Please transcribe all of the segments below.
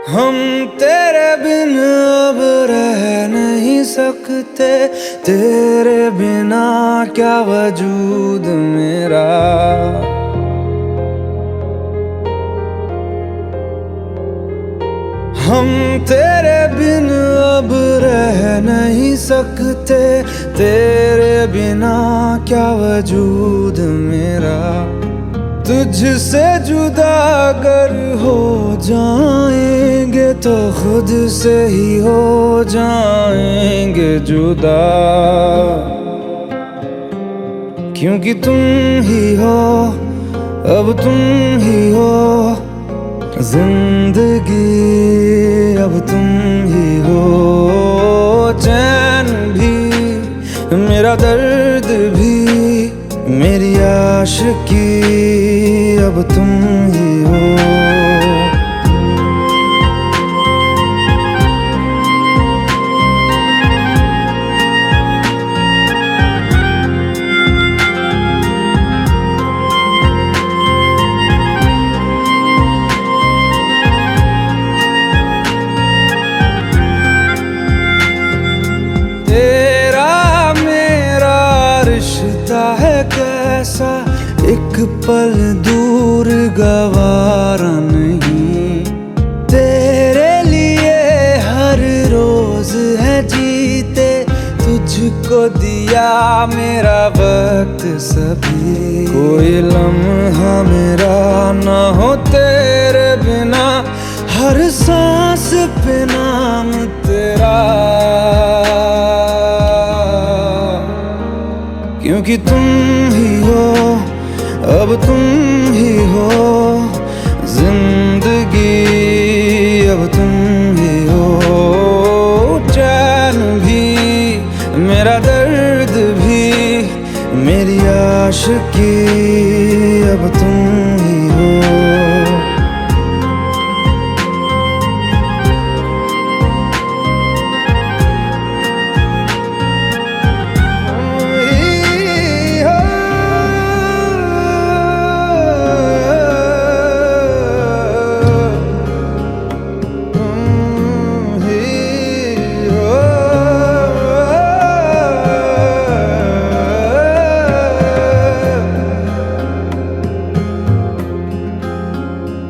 हम तेरे बिन अब रह नहीं सकते, तेरे बिना क्या वजूद मेरा। हम तेरे बिन अब रह नहीं सकते, तेरे बिना क्या वजूद मेरा। तुझसे जुदा अगर हो जाएंगे तो खुद से ही हो जाएंगे जुदा, क्योंकि तुम ही हो, अब तुम ही हो जिंदगी, अब तुम ही हो। चैन भी मेरा दर्द भी मेरी आशिकी, अब तुम ही हो। है कैसा एक पल दूर गवारा नहीं, तेरे लिए हर रोज है जीते, तुझको दिया मेरा वक्त सभी। कोई लम्हा मेरा ना हो तेरे बिना, हर सांस पे नाम तेरा, क्योंकि तुम ही हो, अब तुम ही हो जिंदगी, अब तुम ही हो। चैन भी मेरा दर्द भी मेरी आशिकी, अब तुम ही हो।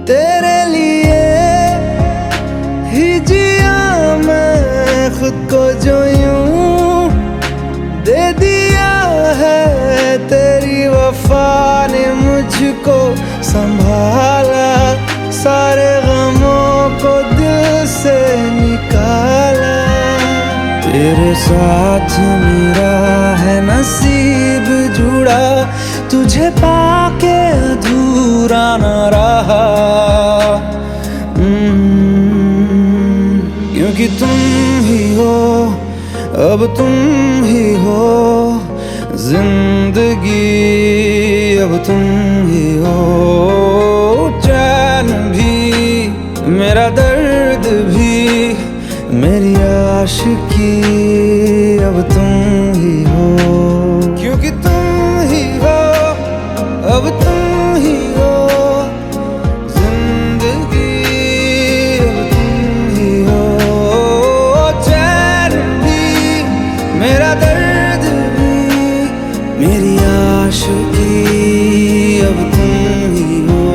तेरे लिए ही जिया मैं खुद को, जो यूं दे दिया है तेरी वफा ने मुझको संभाला, सारे गमों को दिल से निकाला। तेरे साथ मेरा है नसीब जुड़ा, तुझे पाके अधूरा न रहा, क्योंकि तुम ही हो, अब तुम ही हो जिंदगी, अब तुम ही हो। चैन भी मेरा दर्द भी मेरी आशिकी, अब तुम ही हो, क्योंकि तुम ही हो, अब तुम ही हो जिंदगी, अब तुम ही हो। चैन भी मेरा दर्द भी मेरी आशिकी, अब तुम ही हो।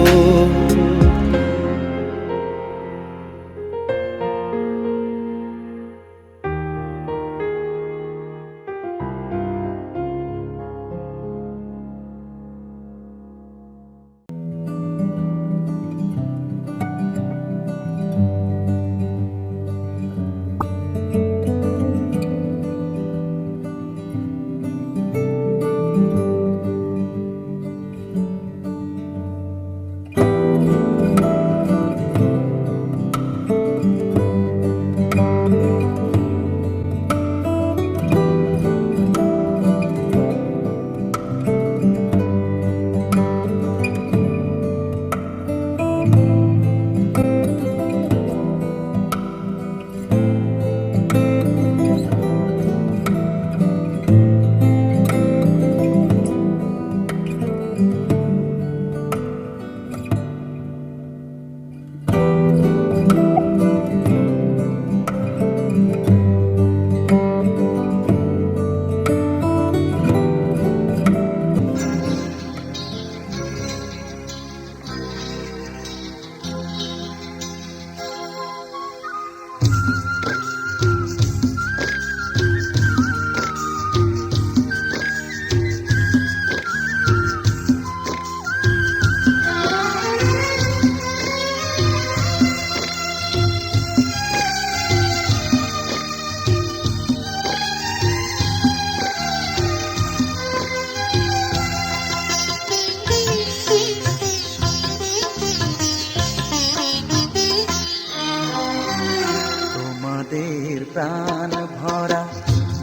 প্রাণ ভরা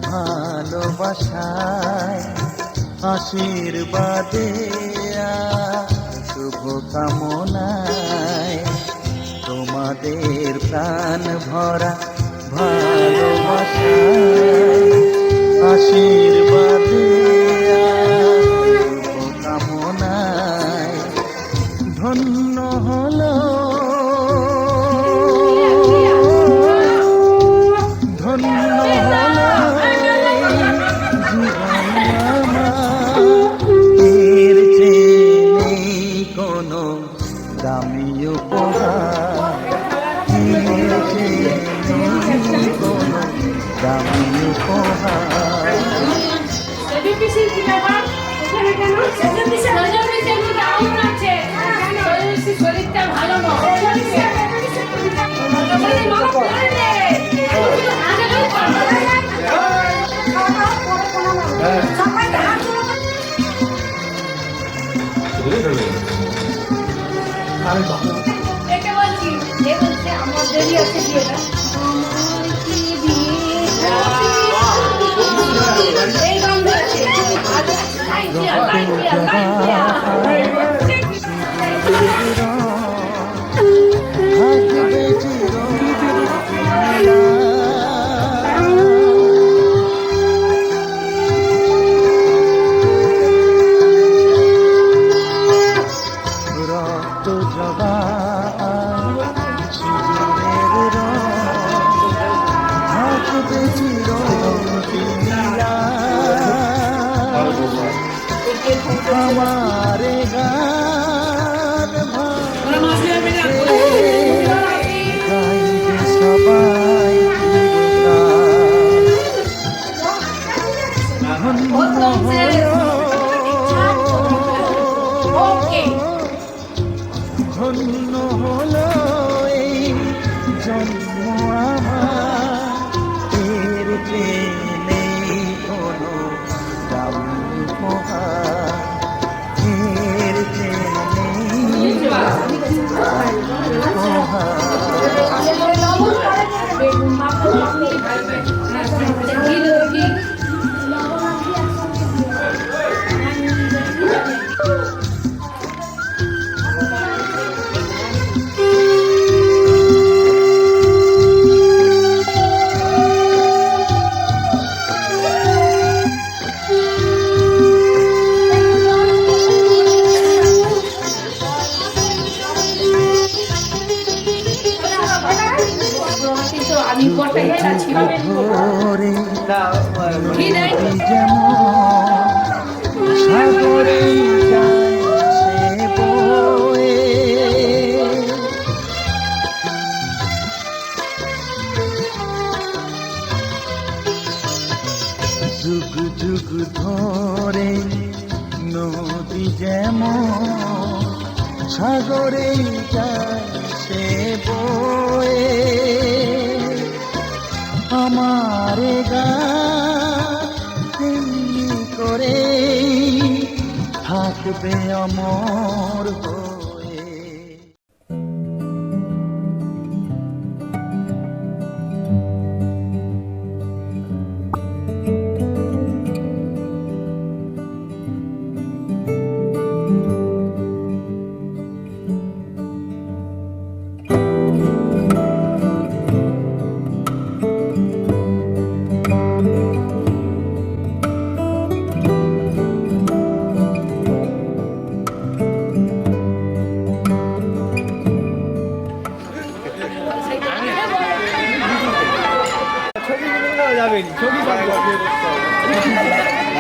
ভালোবাসায় আশীর্বাদে শুভ কামনায় তোমাদের প্রাণ ভরা ভালোবাসায় আশীর্বাদে শুভ কামনায় ধন্য হলো ধন্য হলো এর চেয়ে নেই কোনো দামি উপহার এর চেয়ে নেই কোনো দামি উপহার শরীরটা ভালো এটা বলছি এ বলছে আমার দেরি আছে বিয়েটা এই গন্ধ আছে রক্ত জবা সিঁদুরের রং থাকবে চিরদিন আমার গান গাইবে সবাই ধন্য হলো এই জন্ম আমার এর চেয়ে নেই কোনো দামি উপহার এর চেয়ে নেই ধরে যেমন সাগরে যায় সে বয়ে যুগ যুগ ধরে নদী যেমন সাগরে যায় সে বয়ে আমার গান করে থাকবে অমর হয়ে।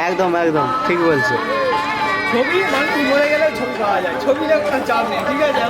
একদম একদম ঠিক বলছো। ছবি মানুষ মরে গেলে ছবি পাওয়া যায়, ছবি কোনো চাপ নেই, ঠিক আছে।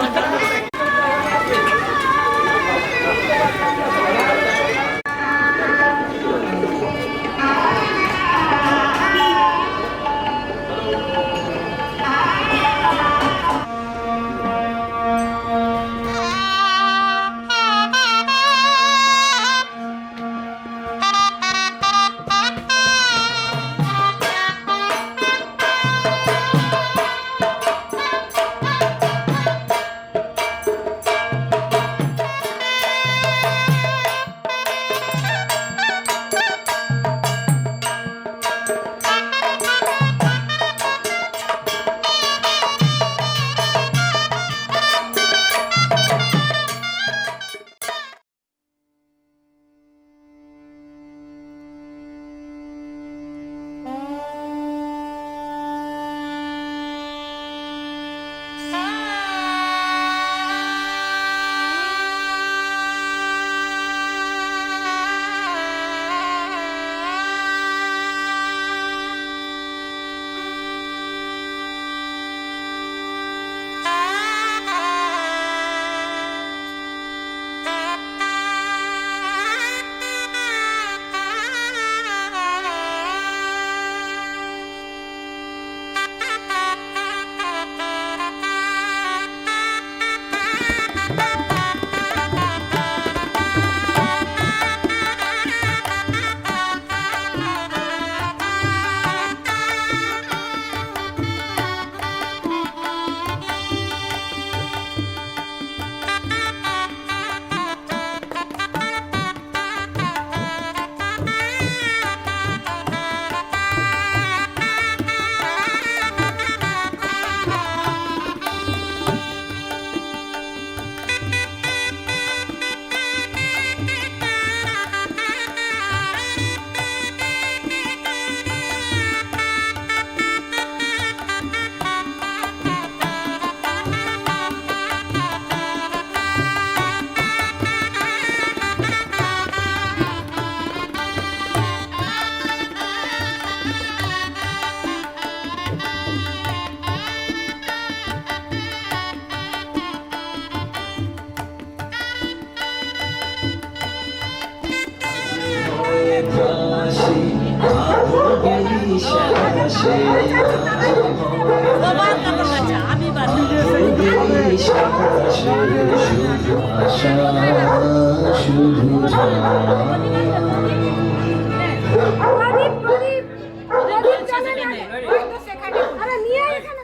প্রদীপ প্রদীপ প্রদীপ জানে না ওই তো সেখানে আরে নিয়ে আয় এখানে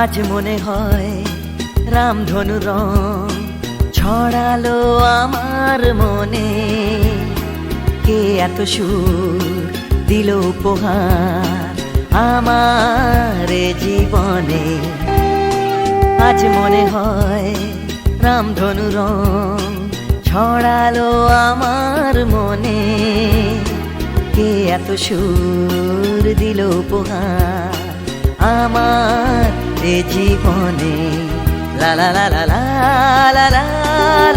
আজ মনে হয় রামধনু রং ছড়ালো আমার মনে, কে এত সুর দিল উপহার আমার জীবনে। আজ মনে হয় রামধনু রং ছড়ালো আমার মনে, কে এত সুর দিল উপহার আমার জীবনে। লা লা লা লা লা লা লা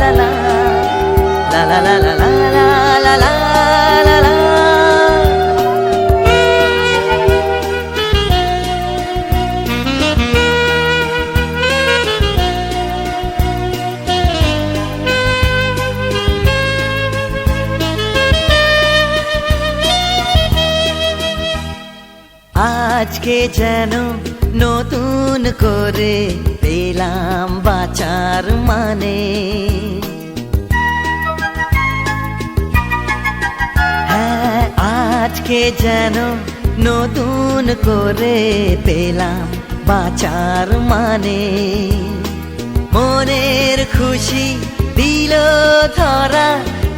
লা লা লা লা লা লা লা লা লা লা। আজকে যেন নতুন করে পেলাম বাঁচার মানে, হ্যাঁ আজকে যেন নতুন করে পেলাম বাঁচার মানে। মনের খুশি দিল ধরা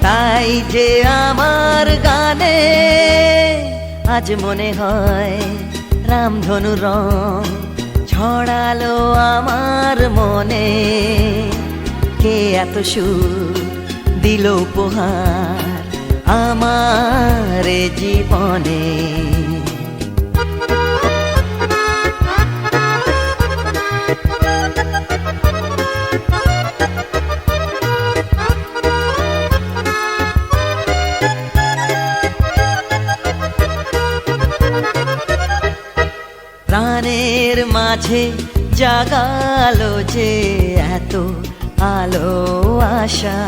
তাই যে আমার গানে, আজ মনে হয় রামধনু রং ছড়ালো আমার মনে, কে এত সুর দিল উপহার আমার জীবনে। প্রাণের মাঝে জাগালো যে এত আলো আশা,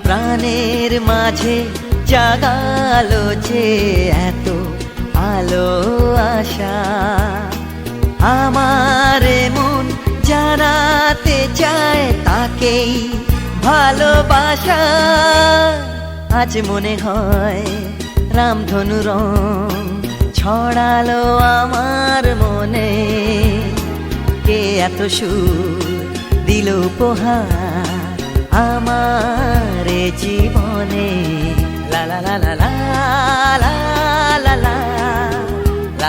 প্রাণের মাঝে জাগালো যে এত আলো আশা, আমার মন জানাতে চায় তাকেই ভালোবাসা। আজ মনে হয় রামধনু রং ছড়ালো আমার মনে, কে এত সুর দিল উপহার আমার জীবনে। লা লা লা লা লা লা লা লা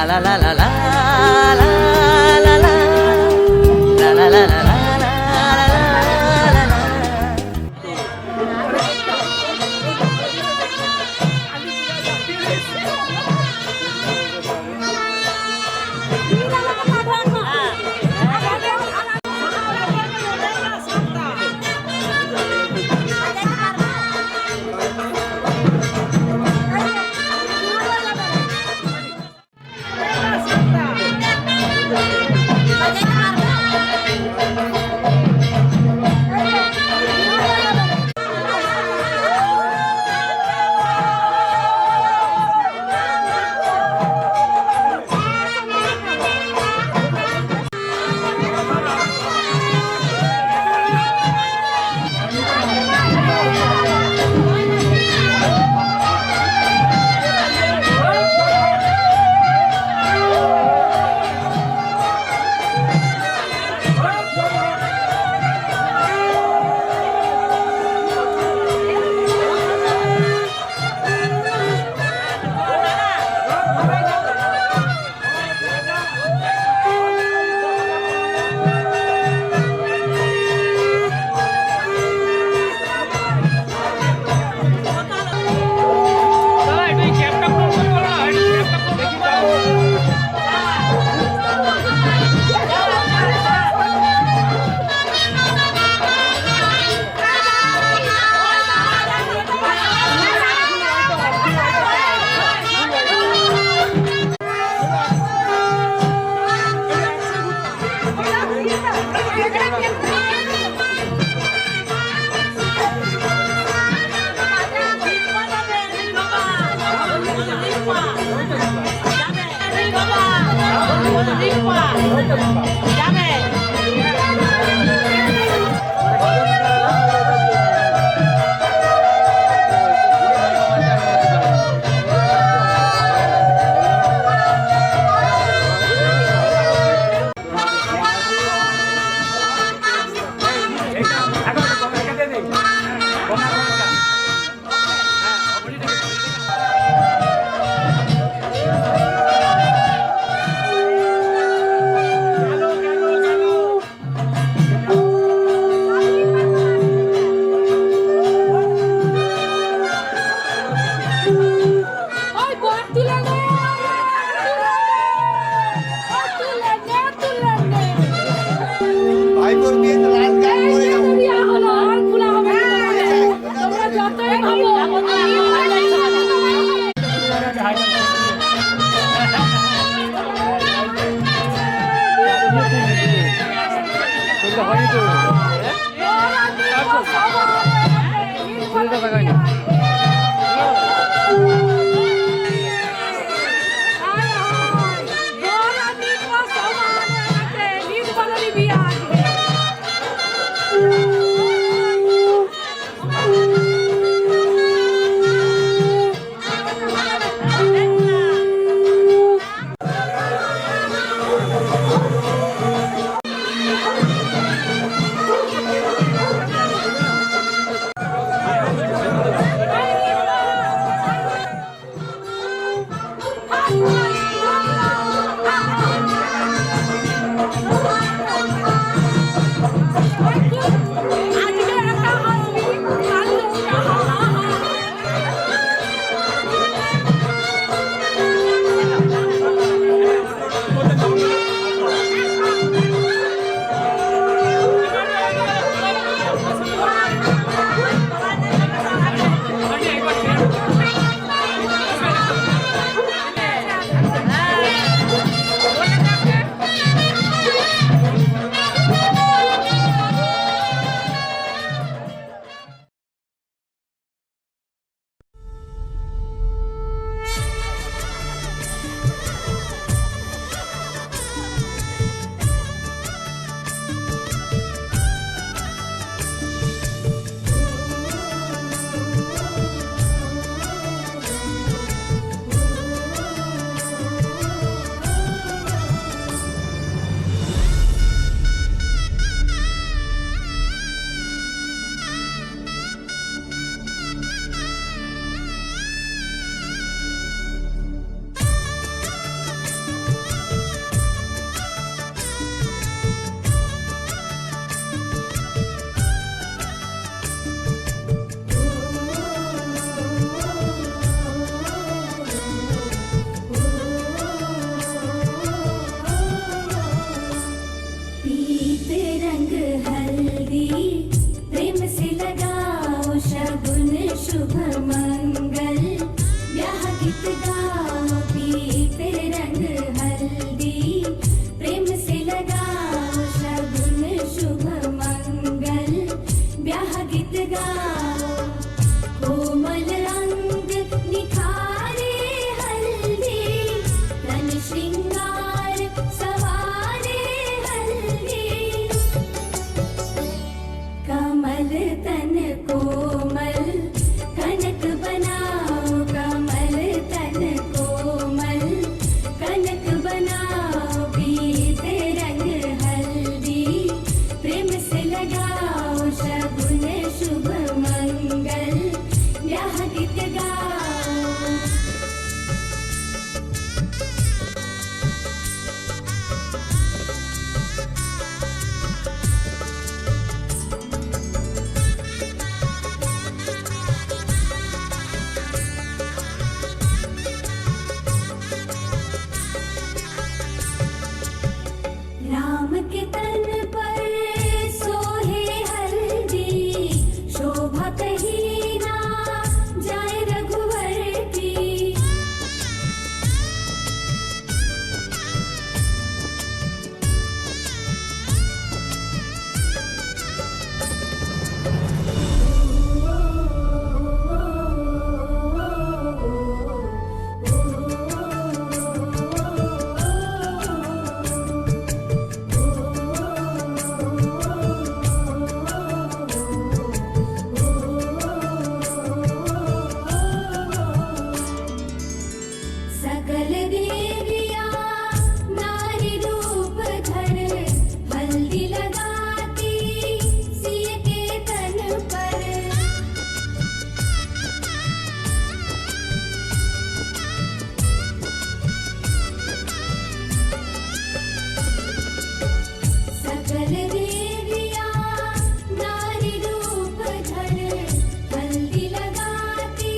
লা লা লা লা লা লা লা লা লা লা লা। ওই বর তুলে নে ওই তুলে নে ভাইপোর বিয়েতে লাল কার্ড পরে যাবো। বিয়া হলো আর খোলা হবে না তোমরা যতই ভাবো सकल देविया नारी रूप धर हल्दी लगाती सिय के तन पर सकल देविया नारी रूप धर हल्दी लगाती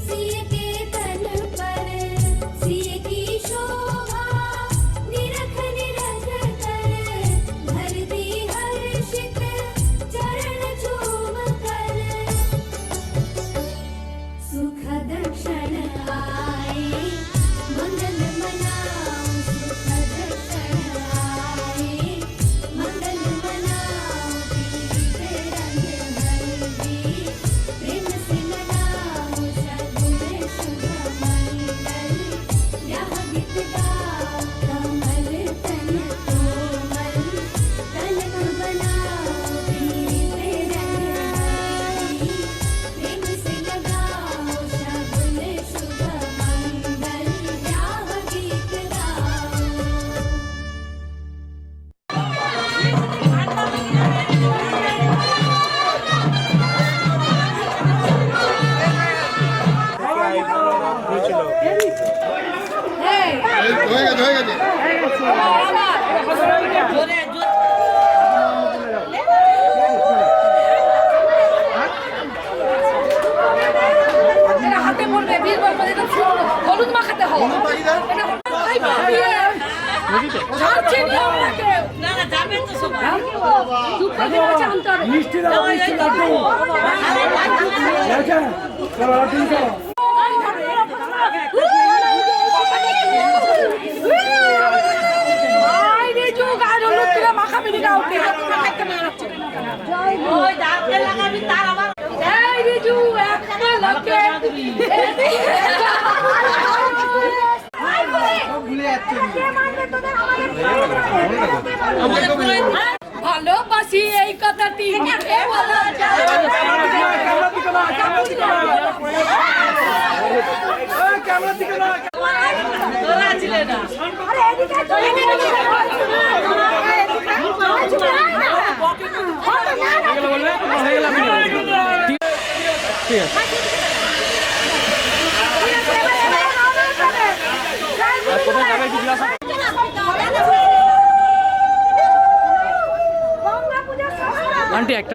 सिय के तन पर सिय की शोभा निरख निरख कर धरती हर्षित चरण चूम कर सुखद क्षण आए मंगल मनाओ सुखद क्षण आए मंगल मनाओ दीप रंग हल्दी प्रेम से लगाओ शगुन शुभ मंगल यह गीत गाओ कमल तन कोमल तनक बनाओ दीप रंग हल्दी प्रेम से लगाओ शगुन शुभ मंगल यह गीत गाओ হয়ে গেছে এটা হাতে পড়বে বীরবল মানে এটা হলুদ মাখাতে হবে এটা ভাই ভাবিয়ে ছাড়ছে না আমাকে না না যাবে তো সবাই দুঃখ দিয়ে জানতে হবে মিষ্টি দাও মিষ্টি লাড্ডু আচ্ছা চলো লাড্ডু চলো আই রে যুগ আর হলুদ তুলে মাখাবি না ওকে ওই দাঁতে লাগাবি তার আবার এই রে যুগ একটা লাগে ভুলে যাচ্ছে ভালোবাসি এই কথাটি মুখে বলা যায় ক্যামেরা দিকে না তোরা ছিলে না আরে এদিকে চলে বললে হয়ে গেল ঠিক আছে আর কোথায় যাবে কি ক্লাস আন্টি একটা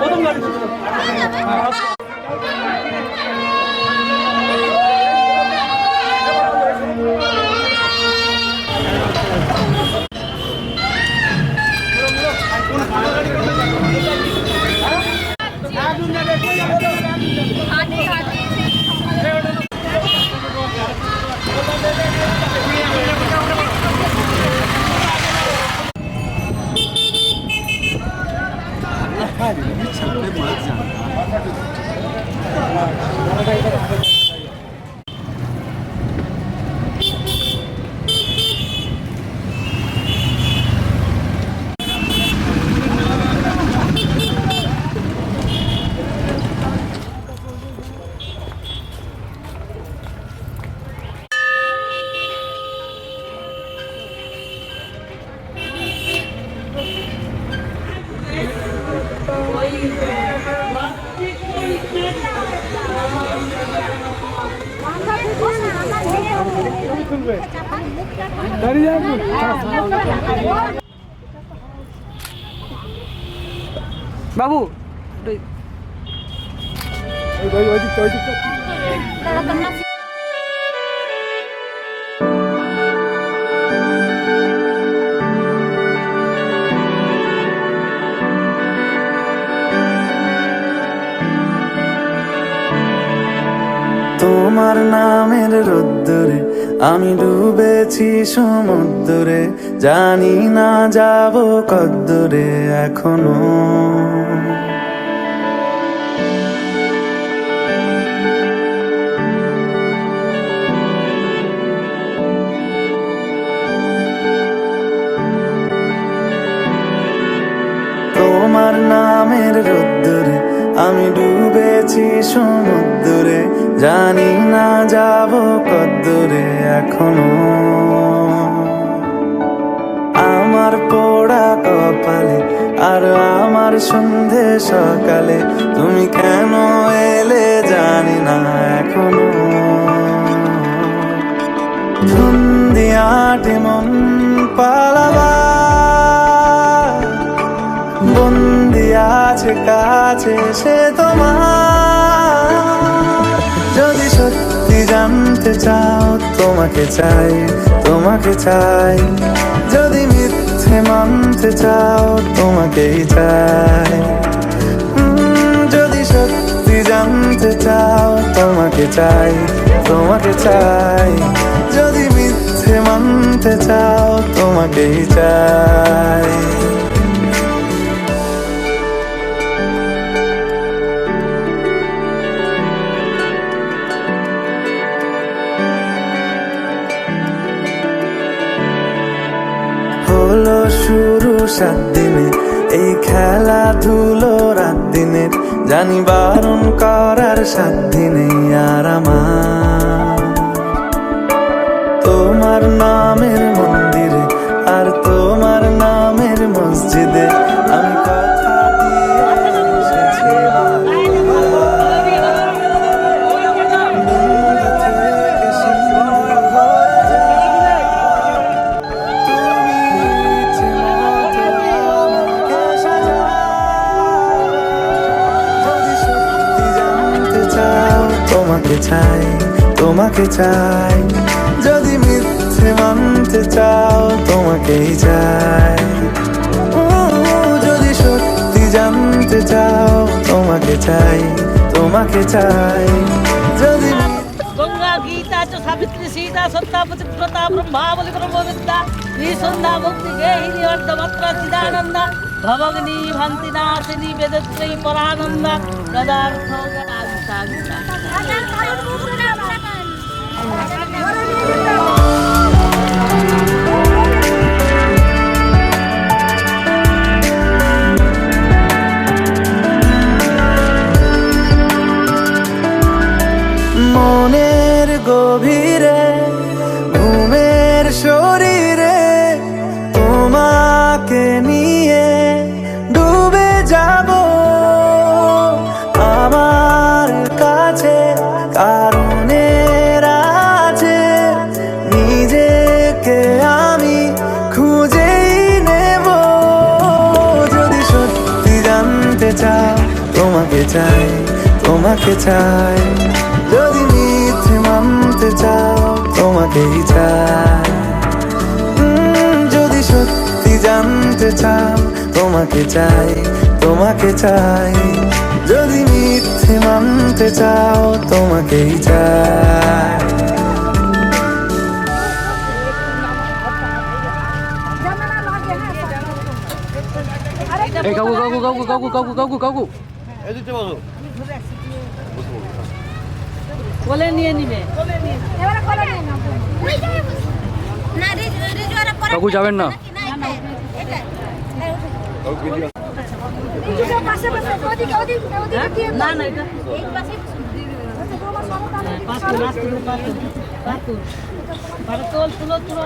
প্রথম গাড়ি বাবু ওই দিকটা তোমার নামের রোদ্দুরে আমি ডুবেছি সমুদ্রে, জানি না যাব কদ্দুরে এখনো। আছি সমুদ্রে, জানি না যাব কদ্দূরে এখনো। আমার পোড়া কপালে আর আমার সন্ধে সকালে তুমি কেন এলে জানি না এখনো। ধুন্দিয়াটে মন পালাবার বন্দি আছে কাছে সে তোমার। যদি সত্যি জানতে চাও তোমাকে চাই, তোমাকে চাই। যদি মিথ্যে মানতে চাও তোমাকেই চাই। যদি সত্যি জানতে চাও তোমাকে চাই, তোমাকে চাই। যদি মিথ্যে মানতে চাও তোমাকেই চাই। হলো শুরু 7 দিনে এই খেলাধুলো রাত দিনের, জানি বারণ করার সাধ্য নেই আর আমার। তোমার নামের মন্দিরে আর তোমার নামের মসজিদে আমি কথা দিয়ে এসেছি তোমাকে চাই, তোমাকে চাই। যদি মিথ্যে মানতে চাও তোমাকেই চাই। যদি সত্যি জানতে চাও তোমাকে চাই, তোমাকে চাই। যদি গঙ্গা গীতা চ সাবিত্রী সীতা সত্তা পতিব্রতা ব্রহ্মাবলি ব্রহ্মবিদ্যা নিঃসন্ধ্যা ভক্তি গেহিনী অর্ধমাত্রা চিদানন্দ ভবগ্নি ভান্তি নাশিনী বেদত্রয়ী পরানন্দ পদার্থ গীতা গীতা। মনের গভীরে ঘুমের শরীরে তোমাকে নিয়ে ডুবে যাব। আমার কাছে কারণের আছে, নিজেকে আমি খুঁজেই নেব। যদি সত্যি জানতে চাও তোমাকে চাই, তোমাকে চাই। যদি মিথ্যে মানতে চাও তোমাকেই চাই। যদি সত্যি জানতে চাও তোমাকে চাই, তোমাকে চাই। যদি মিথ্যে মানতে চাও তোমাকেই চাই। এই কাকু কাকু কাকু কাকু কাকু কাকু কাকু কোলে নিয়ে নিবে। কাকু যাবেন না? না না এটা পাঁচটা লাস্ট পাঁচটা তোল তুলো তুলো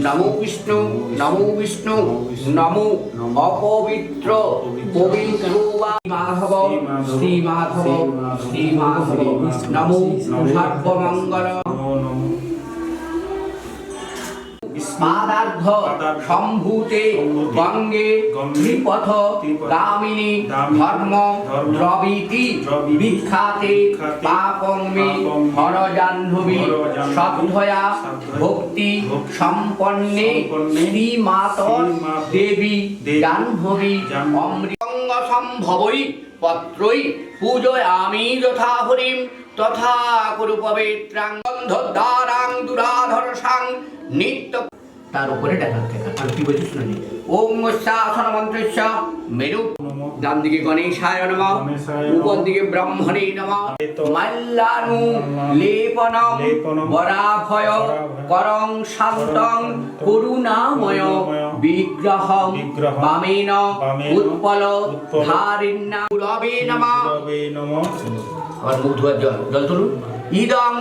নমো বিষ্ণু নমো বিষ্ণু নমো অপবিত্র পবিত্র বা মাধব শ্রী মাধব শ্রী মাধব নমো সর্বমঙ্গল পাদার্ধ সম্ভূতে গঙ্গে ত্রিপথ গামিনী ধর্ম দ্রবীতি বিখ্যাতে পাপং মে হর জাহ্নবী শ্রদ্ধয়া ভক্তি সম্পন্নে শ্রীমাতর দেবী জাহ্নবী অমৃতঙ্গ সম্ভবৈ পত্রৈ পূজয়ামি যথা হরিম তথা কুরু পবিত্রাং গন্ধদ্বারাং দুরাধর্ষাং নিত্য তার উপরে দেখাচ্ছে আর কি বলছিস শুনি ওম শাসন মন্ত্রস্য মেরু ডান দিকে গণেশায় নমঃ উপর দিকে ব্রহ্মণে নমঃ মাল্লানু লেপনম বরাভয় করং শান্তং করুণাময় বিগ্রহং বামেন উৎপল ধারিণ্যা রবে নমঃ আর মুখ ধোয়ার জল জল তুলুন ইদং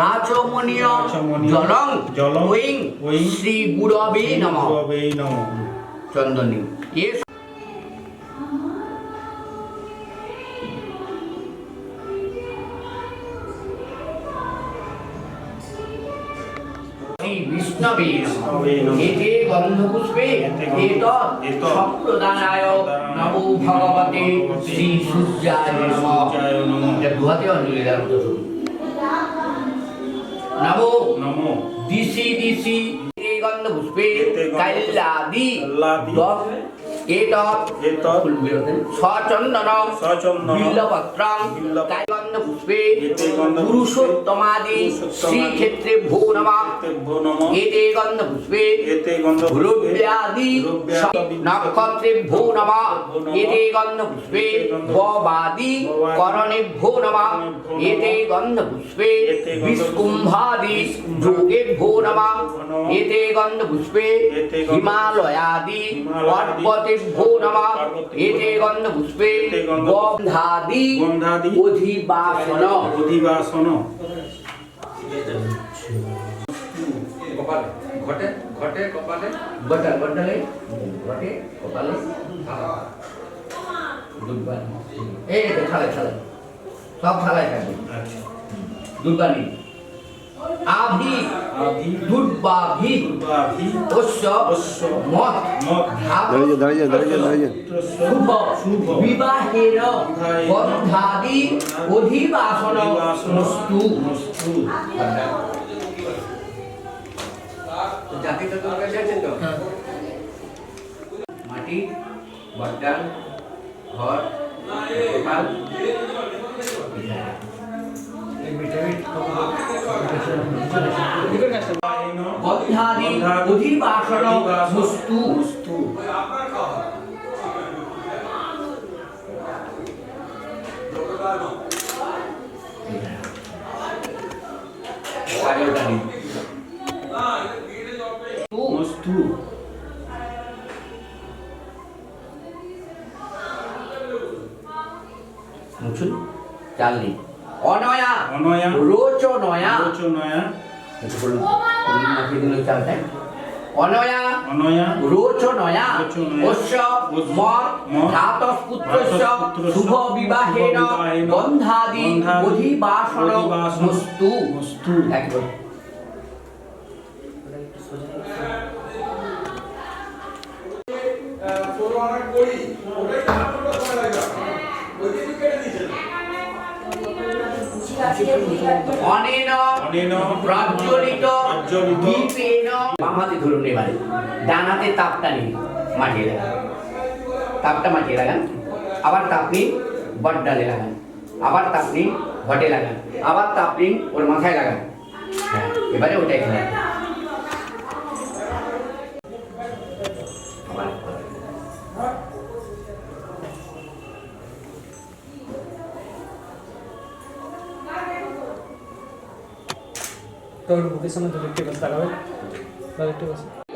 আচমনীয় জলং ওইং শ্রী গুরবে নমঃ চন্দনী বিষ্ণবে এতে গন্ধপুষ্পে এতৎ সম্প্রদানায় নমো ভগবতে শ্রী সূর্যায় নমঃ গুহাতে অঞ্জলি দেওয়ার মতো শুরু নমো দিশি দিশি গন্ধপুষ্পে কাল্যাদি সচন্দন বিল্লপত্রং গন্ধপুষ্পে পুরুষোত্তমাদি শ্রীক্ষেত্রে ভো নমঃ এতে গন্ধপুষ্পে রূপ্যাদি নক্ষত্রে ভো নমঃ এতে গন্ধপুষ্পে ববাদি করণে ভো নমঃ এতে গন্ধপুষ্পে বিষ্কুম্ভাদি যোগে ভো নমঃ এতে গন্ধপুষ্পে হিমালয়াদি পর্বতে ভো নমঃ এতে গন্ধপুষ্পে গন্ধাদি অধিবাসন ঘটে ঘটে কপালে ঘটে ঘটে ঘটে কপালে দুর্বাণী এই খালে খালে সব খালায় থাকবে দুর্বাণী আভি দুর্বাভি অশ্ব মত দাঁড়িয়ে শুভ বিবাহের গন্ধাদি অধিবাসন নস্তু জাতিটা তো আছে তো মাটি বর্ডার ঘর গোপাল গন্ধাদি অধিবাসন বস্তু চালনি অনয়া রোচনয়া অনয়া রোচনয়া অশ্ব মত ধাতস্পুত্রস্য শুভ বিবাহেন গন্ধাদি অধিবাসন মস্তু একবার অনেন প্রজ্বলিত দীপেন বাম হাতে ধরুন এবারে ডান হাতে তাপটা নিন মাটিয়ে লাগান তাপটা মাটিয়ে লাগান আবার তাপ নিন বটডালে লাগান আবার তাপ নিন ঘটে লাগান আবার তাপ নিন ওর মাথায় লাগান হ্যাঁ এবারে ওটাই খেলা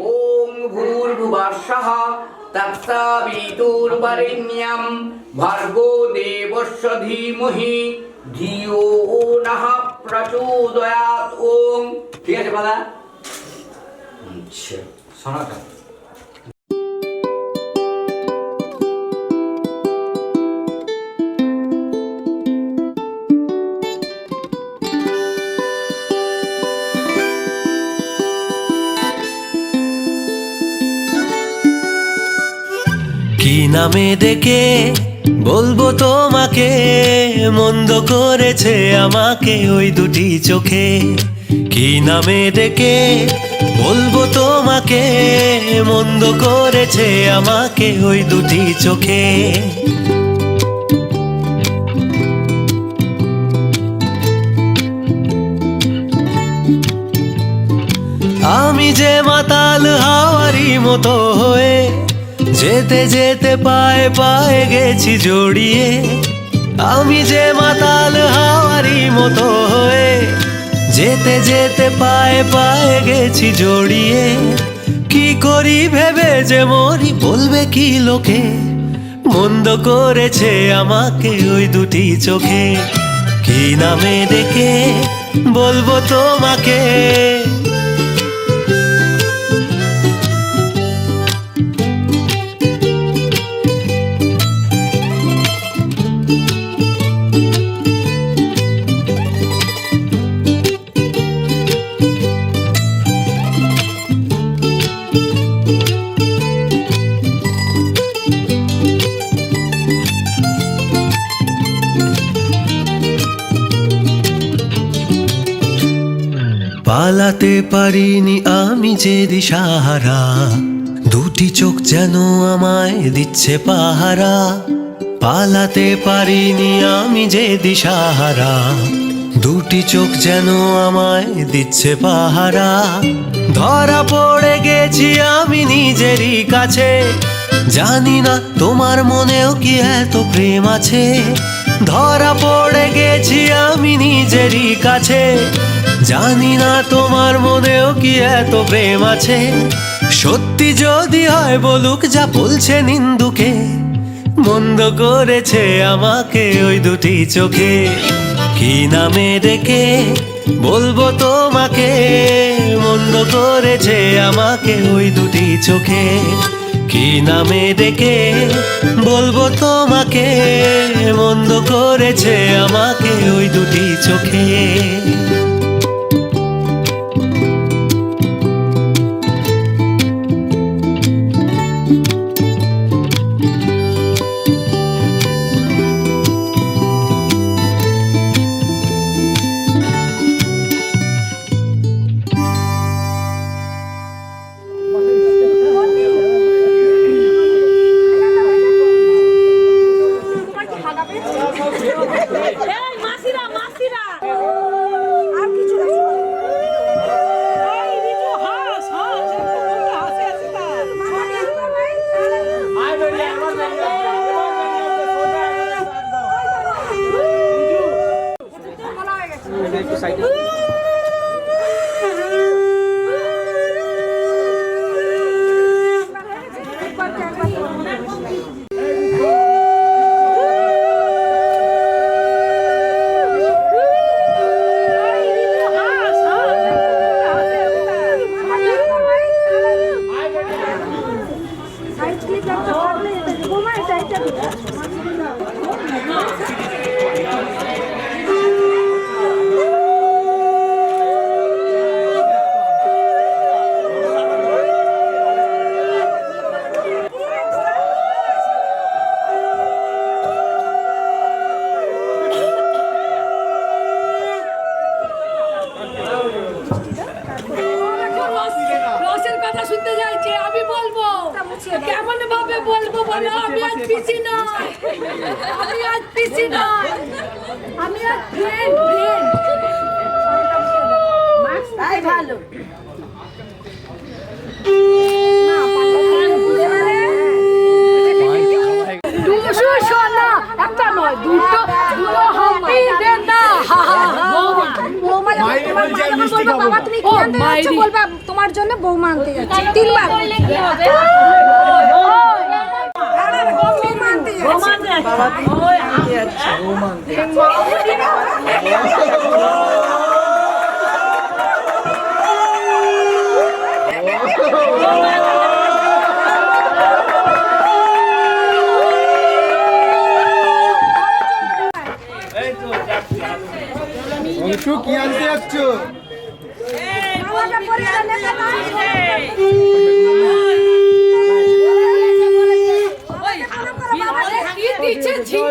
ওম ভূর্ভুবঃস্বঃ তৎসবিতুর্বরেণ্যং ভর্গো দেবস্য ধীমহি ধিয়ো নঃ প্রচোদয়াৎ ওম ঠিক আছে বাবা আচ্ছা শোনাটা কি নামে ডেকে বলবো তোমাকে, মন্দ করেছে আমাকে ওই দুটি চোখে। কি নামে ডেকে বলবো তোমাকে, মন্দ করেছে আমাকে ওই দুটি চোখে। আমি যে মাতাল হাওয়ারি মতো হয়ে যেতে যেতে পায়ে পায়ে গেছি জড়িয়ে। আমি যে মাতাল হাওয়ারি মতো হয়ে যেতে যেতে পায়ে পায়ে গেছি জড়িয়ে। কি করি ভেবে যে মরি, বলবে কি লোকে, মন্দ করেছে আমাকে ওই দুটি চোখে। কি নামে ডেকে বলবো তোমাকে। পালাতে পারিনি আমি যে দিশাহারা, দুটি চোখ যেন আমায় দিচ্ছে পাহারা। পালাতে পারিনি আমি যে দিশাহারা, দুটি চোখ যেন আমায় দিচ্ছে পাহারা। ধরা পড়ে গেছি আমি নিজেরই কাছে, জানি না তোমার মনেও কি এত প্রেম আছে। ধরা পড়ে গেছি আমি নিজেরই কাছে, জানি না তোমার মনেও কি এত প্রেম আছে। সত্যি যদি হয় বলুক যা বলছে নিন্দুকে, মন্দ করেছে আমাকে ওই দুটি চোখে। কি নামে ডেকে বলবো তোমাকে, মন্দ করেছে আমাকে ওই দুটি চোখে। কি নামে ডেকে বলবো তোমাকে, মন্দ করেছে আমাকে ওই দুটি চোখে। এই মাসিরা মাসিরা আর কিছু না। এই রিজু হাস হাস কোনটা হাসে আছে তা আই বেরিয়ে আমার বলা হয়ে গেছে। একটু সাইডে রসের কথা শুনতে যাইছে, আমি বলবো কেমন ভাবে বলবো বলো। আমি আজ পিছি নয়, আমি আজ পিছি নয়, আমি আজ ফ্রেন্ড ফ্রেন্ড ভালো। দুশো সোনা একটা নয় দুটো দুটো হাম্পি দেন না। তোমার জন্য বৌমা আনতে যাচ্ছে 3 বার। অংশু কি আনতে যাচ্ছ?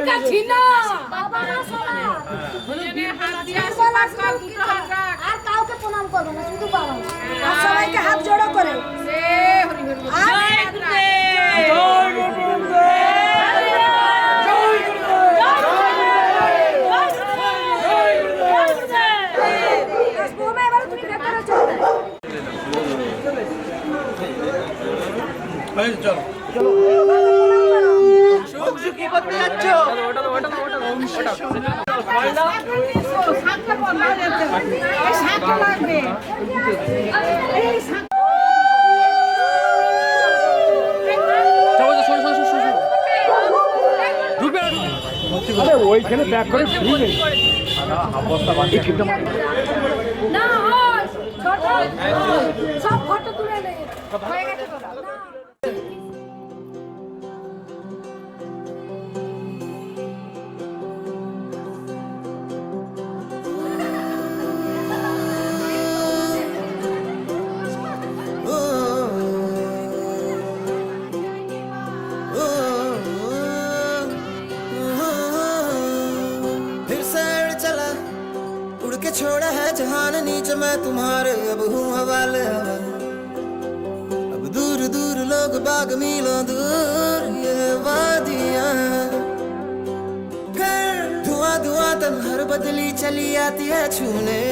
কাছি না বাবা মা সোনা আর কাউকে প্রণাম করবে না, শুধু বাবা মা। আর সবাইকে হাত জোড়ো করে বৌমা, এবার তুমি ভেতরে চলো। কি করতে যাচ্ছ? ওইখানে ব্যাক করে ফ্রি নেই। না হয় ছোট সব ফটো তুলে নে হয়ে গেছে তোরা না फिर से उड़ चला, उड़ के छोड़ा है जहान नीचे, मैं तुम्हारे अब हूँ हवाले हवा। अब दूर दूर लोग बाग मीलों दूर ये वादियाँ, फिर धुआं धुआं तन हर बदली चली आती है छूने,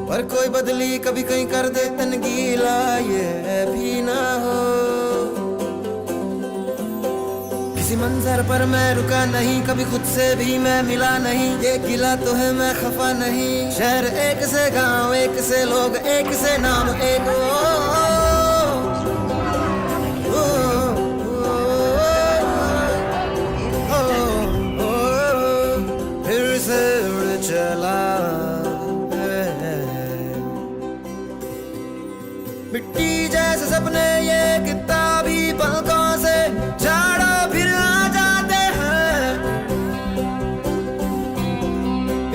पर कोई बदली कभी कहीं कर दे तन गीला, ये भी ना हो। किसी मंजर पर मैं रुका नहीं, कभी खुद से भी मैं मिला नहीं, ये गिला तो है मैं खफा नहीं। शहर एक से गांव एक से लोग एक से नाम एक, फिर से उड़ चला, मिट्टी जैसे सपने ये किताबी पलकों से झाड़ा फिर आ जाते हैं।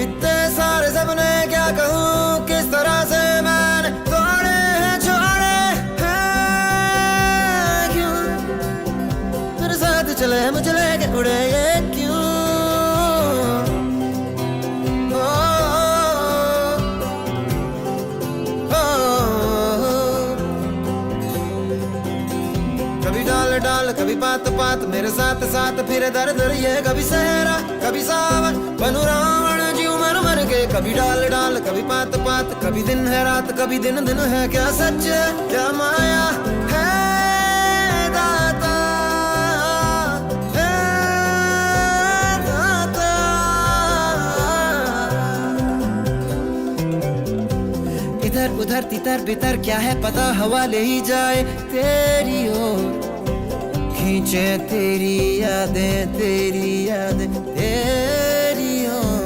इतने सारे सपने क्या कहूँ, किस तरह से मैंने तोड़े हैं छोड़े हैं, क्यों मेरे साथ चले मुझे लेके उड़े ये क्यों। कभी डाल डाल कभी पात पात मेरे साथ साथ फिर दर दर ये, कभी सहरा कभी सावन बनू रावण जीव मर मर के। कभी डाल डाल कभी पात पात, कभी दिन है रात कभी दिन दिन है, क्या सच है क्या माया है दाता, है दाता। इधर उधर तितर बितर क्या है पता, हवा ले ही जाए तेरी ओर, खींचे तेरी यादें तेरी ओर।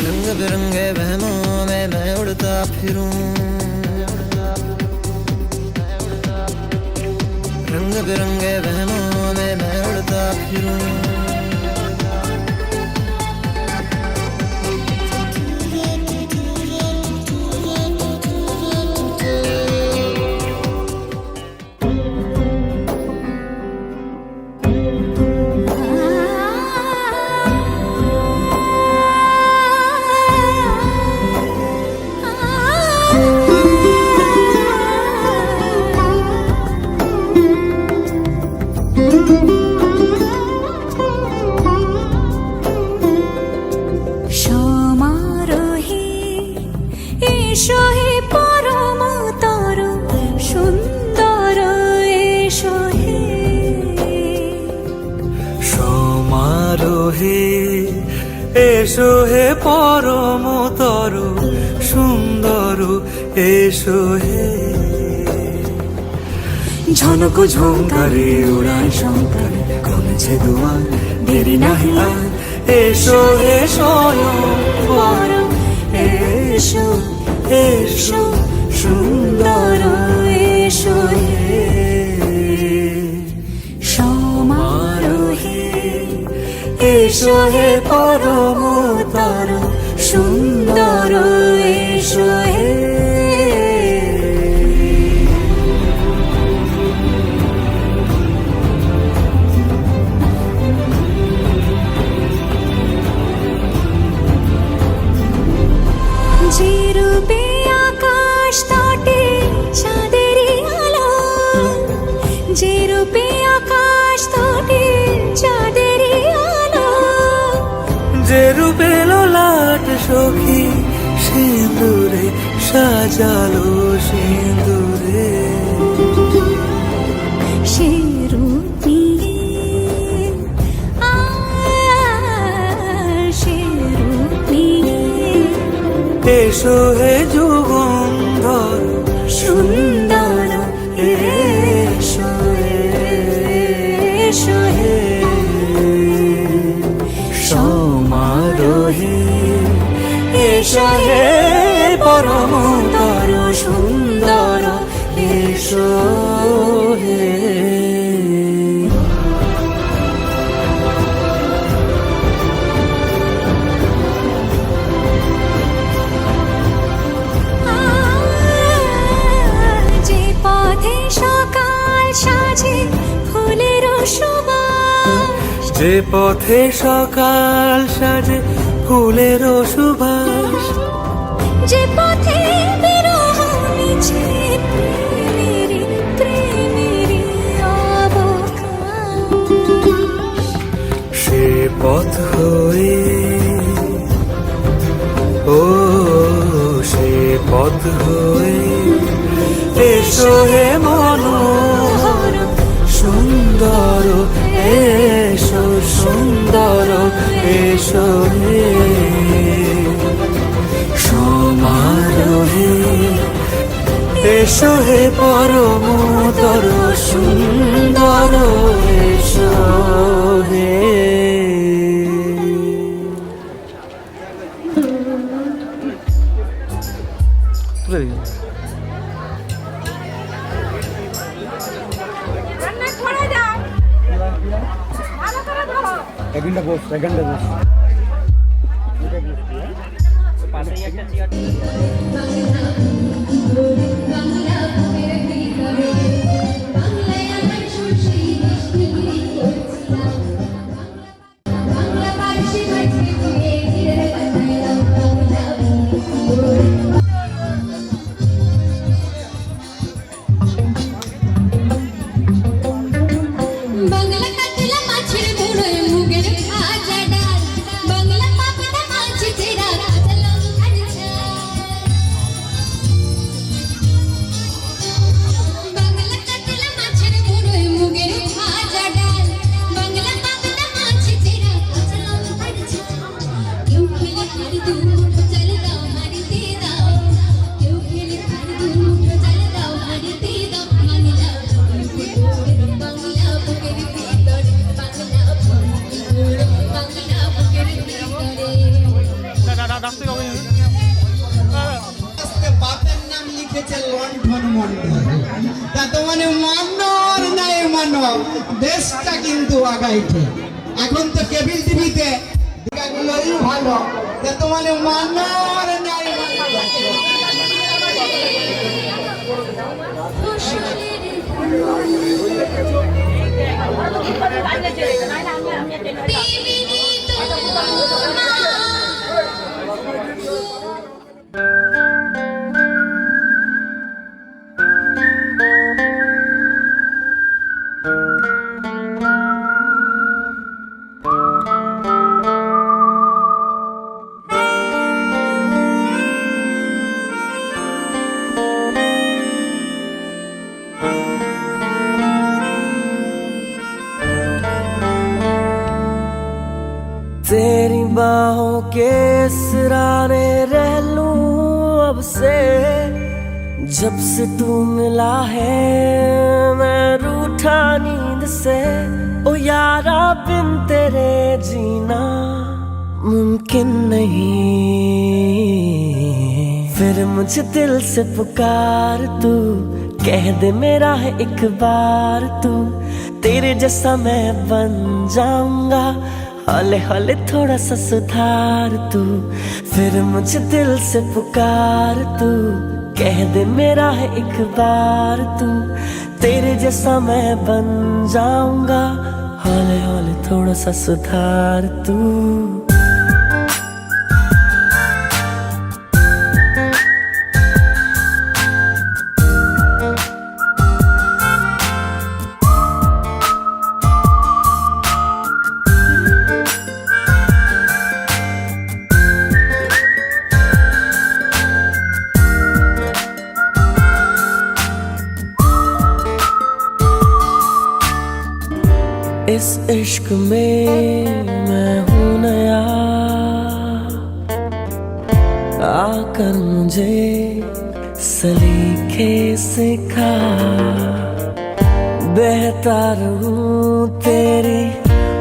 रंग बिरंगे वहमों में मैं उड़ता फिरूं, रंग बिरंगे वहमों में मैं उड़ता फिरूं। সমারোহে এসো হে পরম তরু সুন্দর এসো হে, সমারোহে এসো হে পরম তরু সুন্দর এসো হে। ঝনক ঝঙ্কারে উড়ায় শঙ্কর কমেছে দুয়ার, দেরি নাহি আর এসো হে স্বয়ং পরম এসো। এসো সুন্দর এসো হে সমারোহে এসো হে পরমতর সুন্দর এসো হে যে রূপে আকাশ তটে চাঁদেরই আলো যে রূপে আকাশ তটে চাঁদেরই আলো যে রূপে ললাট সখী সিঁদুরে সাজালো সিঁদুরে সে রূপ নিয়ে সে রূপ নিয়ে এসো হে যুগন্ধর সুন্দর এসো এসো হে সমারোহে এসো হে পরমতর সুন্দর এসো হে যে পথে সকাল সাজে ফুলের সুবাস যে পথে সকাল সাজে ফুলের সুবাস যে পথে বিরহ মিছে প্রেমেরই অবকাশ সে পথ হয়ে ও সে পথ হয়ে এসো হে মনোহর সুন্দর এসো সুন্দর এসো হে সমারোহে এসো হে পরমতর সুন্দর এসো হে রান্না করে দাও ভালো করে ধরো সেকেন্ডে বস বাংলা কাতলা মাছের মুড়োয় মুগের ভাজা ডাল বাংলা পাবদা মাছ চেরা কাঁচা লঙ্কার ঝাল বাংলা কাতলা মাছের মুড়োয় মুগের ভাজা ডাল বাংলা পাবদা মাছ চেরা কাঁচা লঙ্কার ঝাল কেউ খেলে তার দু মুঠো চাল দাও হাড়িতে দাও কেউ খেলে তার দু মুঠো চাল দাও হাড়িতে দাও বাংলা বাংলা বুকের ভিতর বাংলা বুকের ভিতরে বাপের নাম লিখেছে লণ্ঠন মন্ডল তা তো মানে মানর নাই মানব দেশটা কিন্তু আগাইছে এখন তো কেবিল টিভিতে গুলোই ভালো তা তো মানে মানর নাই तेरी बाहों के सराने रह लूं अब से जब से तू मिला है मैं रूठा नींद से ओ यारा बिन तेरे जीना मुमकिन नहीं फिर मुझे दिल से पुकार तू, कह दे मेरा है एक बार तू। तेरे जैसा मैं बन जाऊंगा, हौले हौले थोड़ा सा सुधार तू। फिर मुझे दिल से पुकार तू, कह दे मेरा है एक बार तू। तेरे जैसा मैं बन जाऊंगा, हौले हौले थोड़ा सा सुधार तू। इस इश्क में मैं हूँ नया, आकर मुझे सलीके सिखा। बहता रहूं तेरी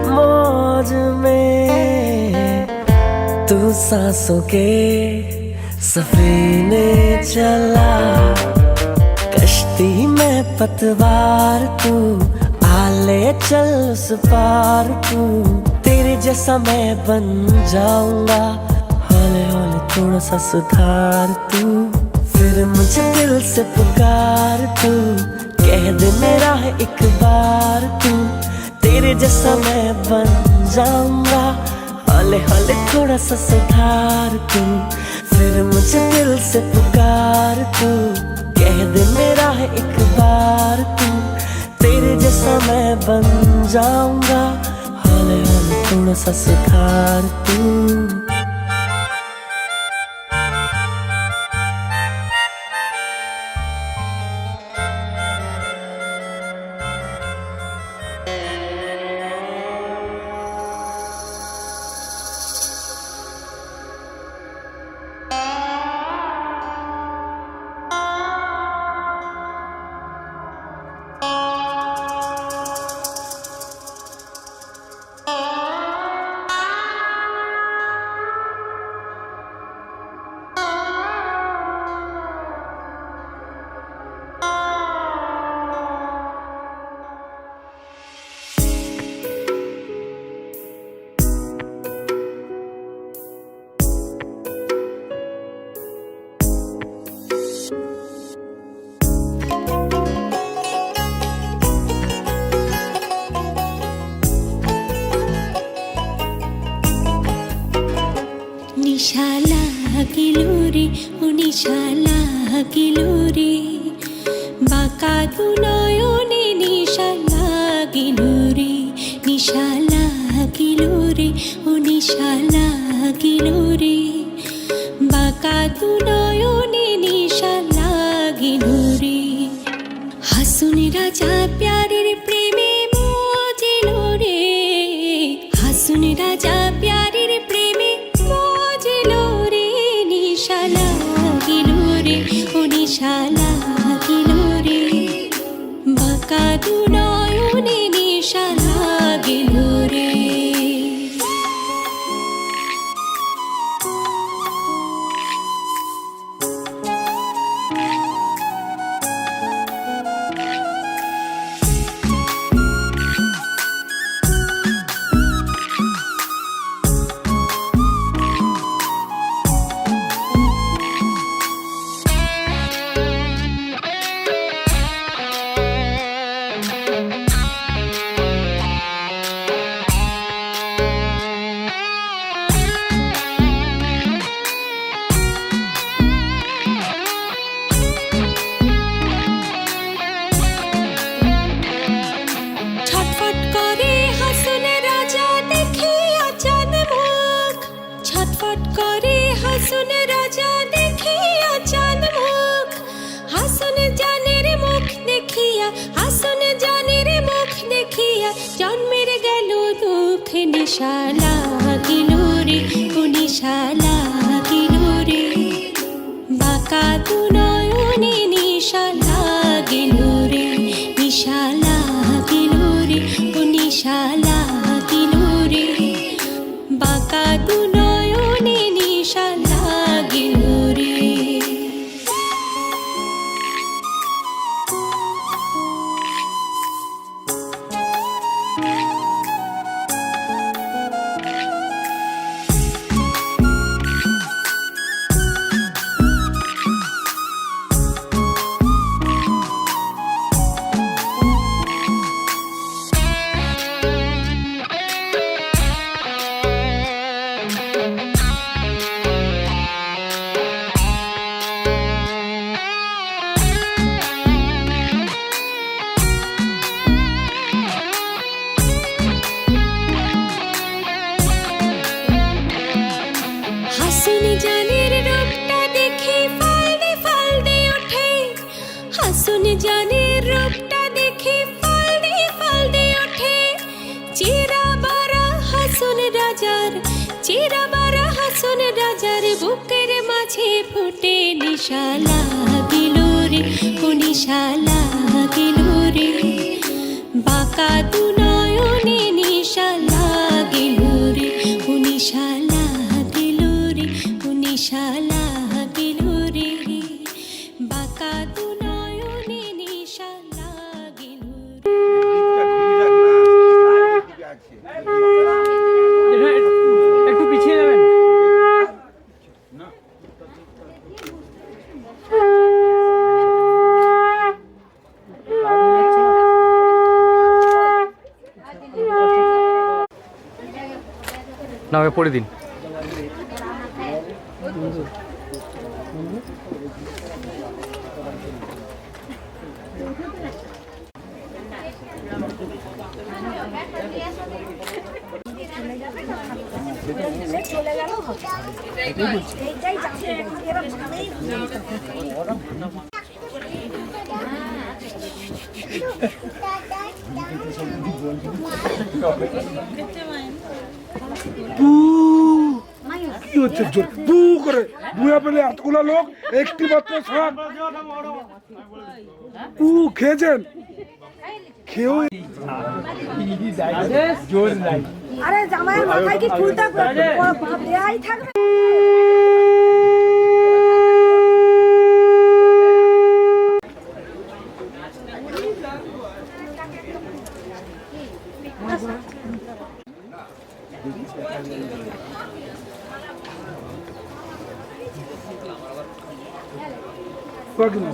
मौज में, तू सांसों के सफीने चला। कश्ती में पतवार तू, आले चल उस पार तू। तेरे जैसा मैं बन जाऊंगा, हौले हौले थोड़ा सा सुधार तू। फिर मुझे दिल से पुकार तू, कह दे मेरा है एक बार तू। तेरे जैसा मैं बन जाऊंगा, हौले हौले थोड़ा सा सुधार तू। फिर मुझे दिल से पुकार तू, कह दे मेरा है एक बार तू। तेरे जैसा मैं बन जाऊंगा, हौले हौले थोड़ा सा सुधार तू। নিশালা গিলো রে, বাঁকা দু নয়নে নিশালা গিলো রে। নিশালা গিলো রে, ও নিশালা গিলো রে, বাঁকা দু নয়নে নিশালা গিলো রে। হাসুন রাজা প্যারের প্রেমে মজিলো রে, হাসুন রাজা প্যারের প্রেমে মজিলো রে। নিশালা গিলো রে, ও নিশালা গিলো রে, বাঁকা দু নয়নে নিশালা গিলো রে। জন্মের গেল দুঃখ নিশালা গিলো রে, ও নিশালা গিলো রে, বাঁকা দু নয়নে নিশালা গিলো রে। নিশালা গিলো রে, ও নিশালা গিলো রে, বাঁকা দু নয়নে নিশালা গিলো রে। হাসুন জানের রূপটা দেখে ফালদে ওঠে চিরাবারা হাসুন রাজার বুকের মাঝে ফুটে নিশা লাগিল রে ও নিশা লাগিল রে বাঁকা দু নয়নে নিশা লাগিল রে ও নিশা লাগিল রে ও নিশা লাগিল রে বাঁকা দু নয়নে নিশা লাগিল একটু পিছিয়ে যাবেন। না ওকে পড়ে দিন। কি হচ্ছে জোর বু করে বুয়া পেলে এতগুলা লোক একটি মাত্র শাক খেয়েছেন খেয়েও জোর নাই। আরে জামাইয়ের মাথায় কি ফুল থাকবে দেয়াই থাকবে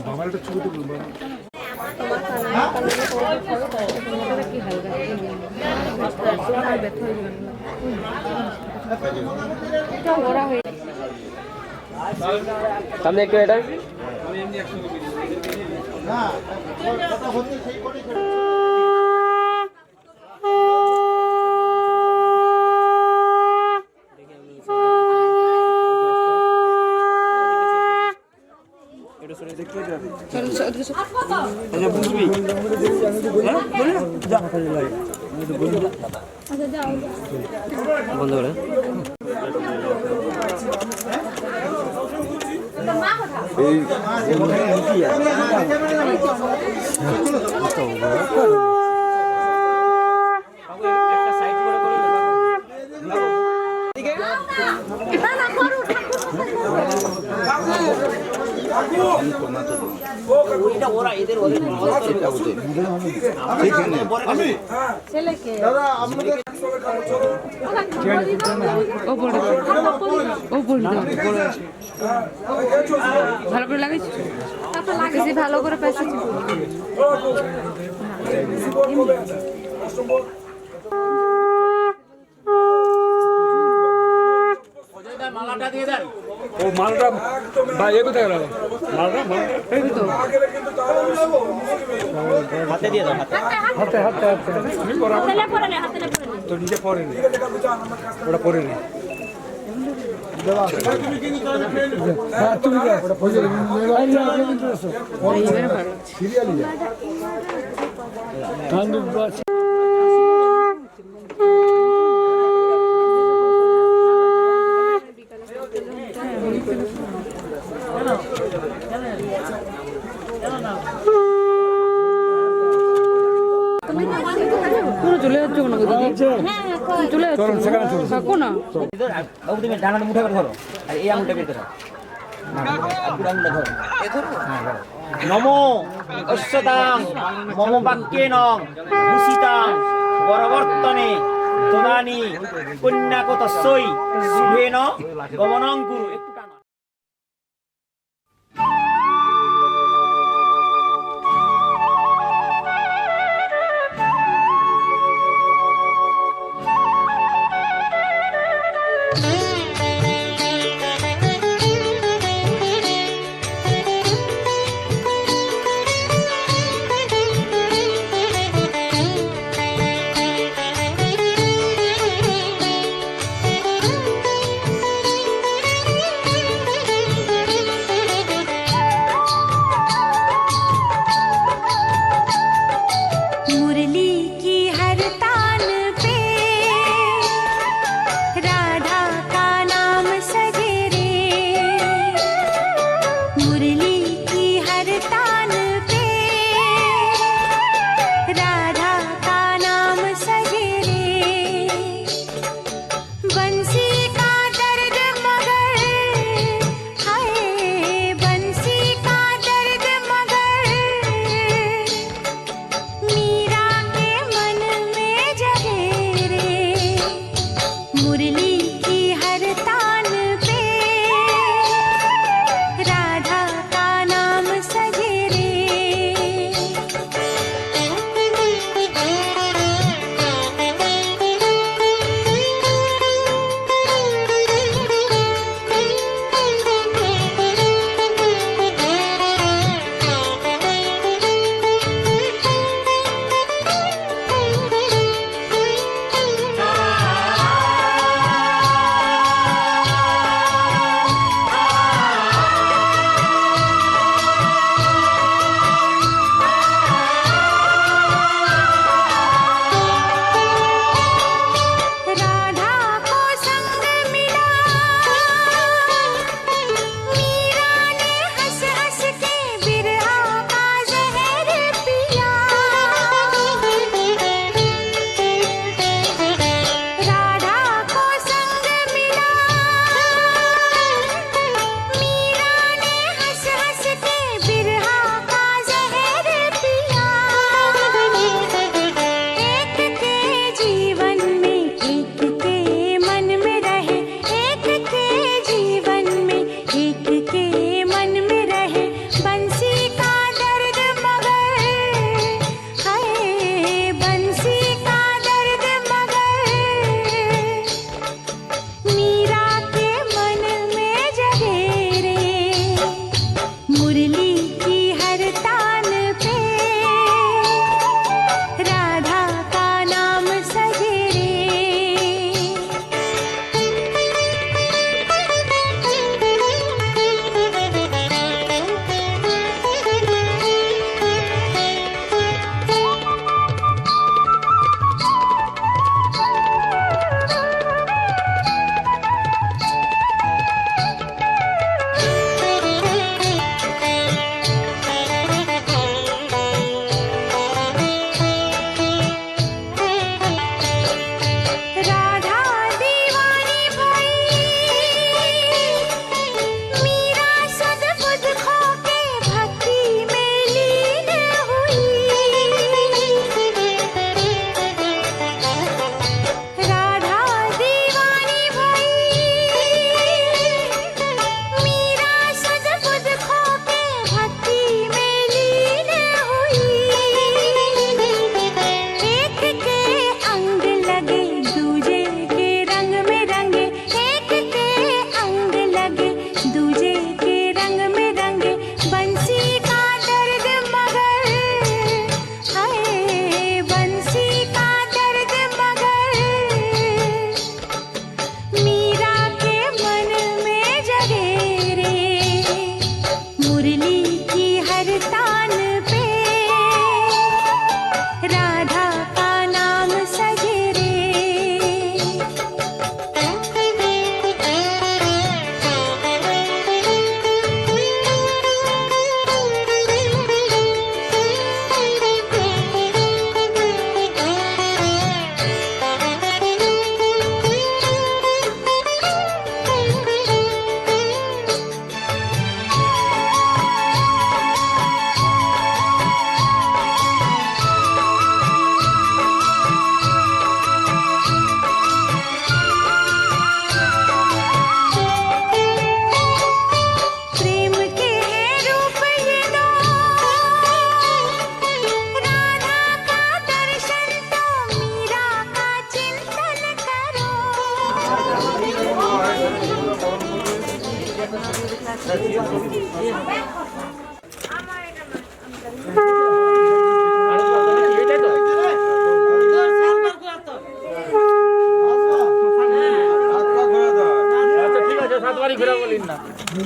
বাবার একটা ছবি তুলুন সামনে একটু এটা বন্ধ করে ভালো করে লাগাইছি লাগাইছি ভালো করে পেঁচেছি মালাটা দিয়ে দেন। ও মালটা ভাই এ কোথায় গেল? মালটা এই তো হাতে দিয়ে দাও। হাতে হাতে হাতে তুমি পড়া তো নিজে পড়ে নে ওটা পড়ে নে তুমি ওটা পড়ে নে চলে যাচ্ছে কোনো চলে যাচ্ছে থাকো না বাবু তুমি ডানাটা মুঠে করে ধরো আর এই আঙুলটা বের করো আঙুলটা ধরো নমো অশ্বতাং মম বাক্যেন ভূষিতাং পরবর্তনে তদানি পুণ্যাকতস্যৈ শুভেন গমনং কুরু। একটু টানো।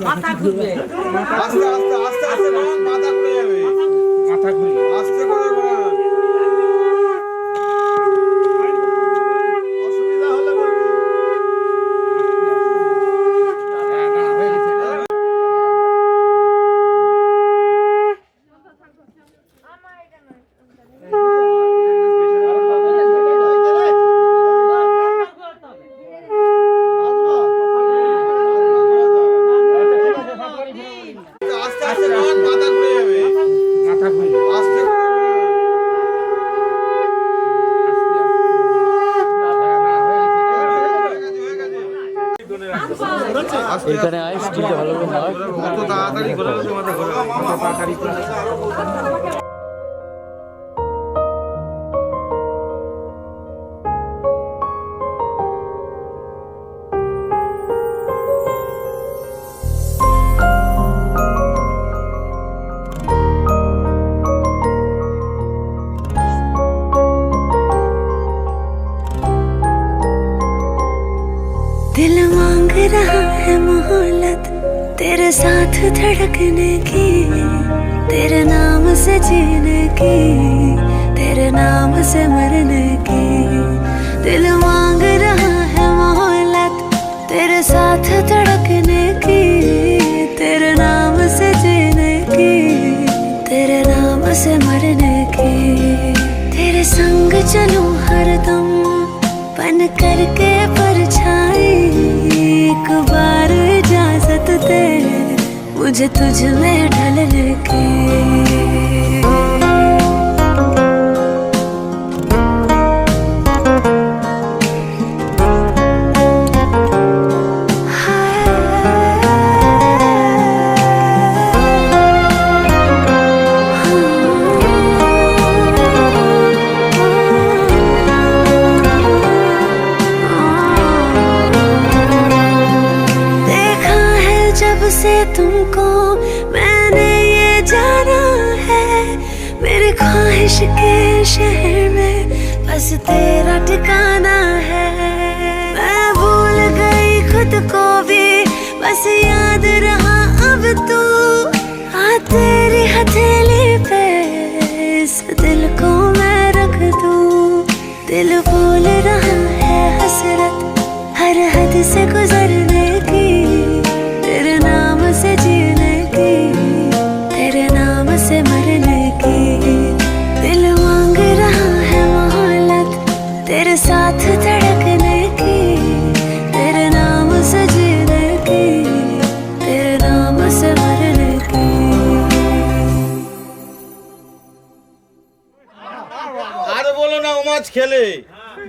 মাথা ঘুরবে। আস্তে আস্তে আস্তে আস্তে ঘোরান, মাথা ঘুরে যাবে। মাথা ঘুরে আস্তে করে ঘোরান। অসুবিধা হলে বলবি। আস্তে আস্তে ঘোরান, মাথা ঘুরে যাবে। মাথা ঘুরে আস্তে করে ঘোরান। এখানে আয় স্টিলটা ভালো করে হয়। কত তাড়াতাড়ি ঘোরালে তো মাথা ঘোরাবে। কত তাড়াতাড়ি दिल मांग रहा है मोहब्बत तेरे साथ धड़कने की, तेरे नाम से जीने की, तेरे नाम से मरने की। दिल मांग रहा है मोहब्बत तेरे साथ धड़कने की, तेरे नाम से जीने की, तेरे नाम से मरने की। तेरे संग चलूं हरदम बन करके परछाई, एक बार इजाजत दे मुझे तुझ में ढलने की। से तुमको मैंने ये जाना है, मेरी ख्वाहिश के शहर में बस तेरा ठिकाना है। मैं भूल गई खुद को भी बस याद रहा अब तू, आ तेरी हथेली पे इस दिल को मैं रख दूं। दिल बोल रहा है हसरत हर हद से गुजरने की, तेरे नाम से जीने की, तेरे नाम से मरने की। दिल मांग रहा है मोहब्बत तेरे साथ धड़कने की, तेरे नाम से जीने की, तेरे नाम से मरने की। আরে বলো না ও মাছ খেলে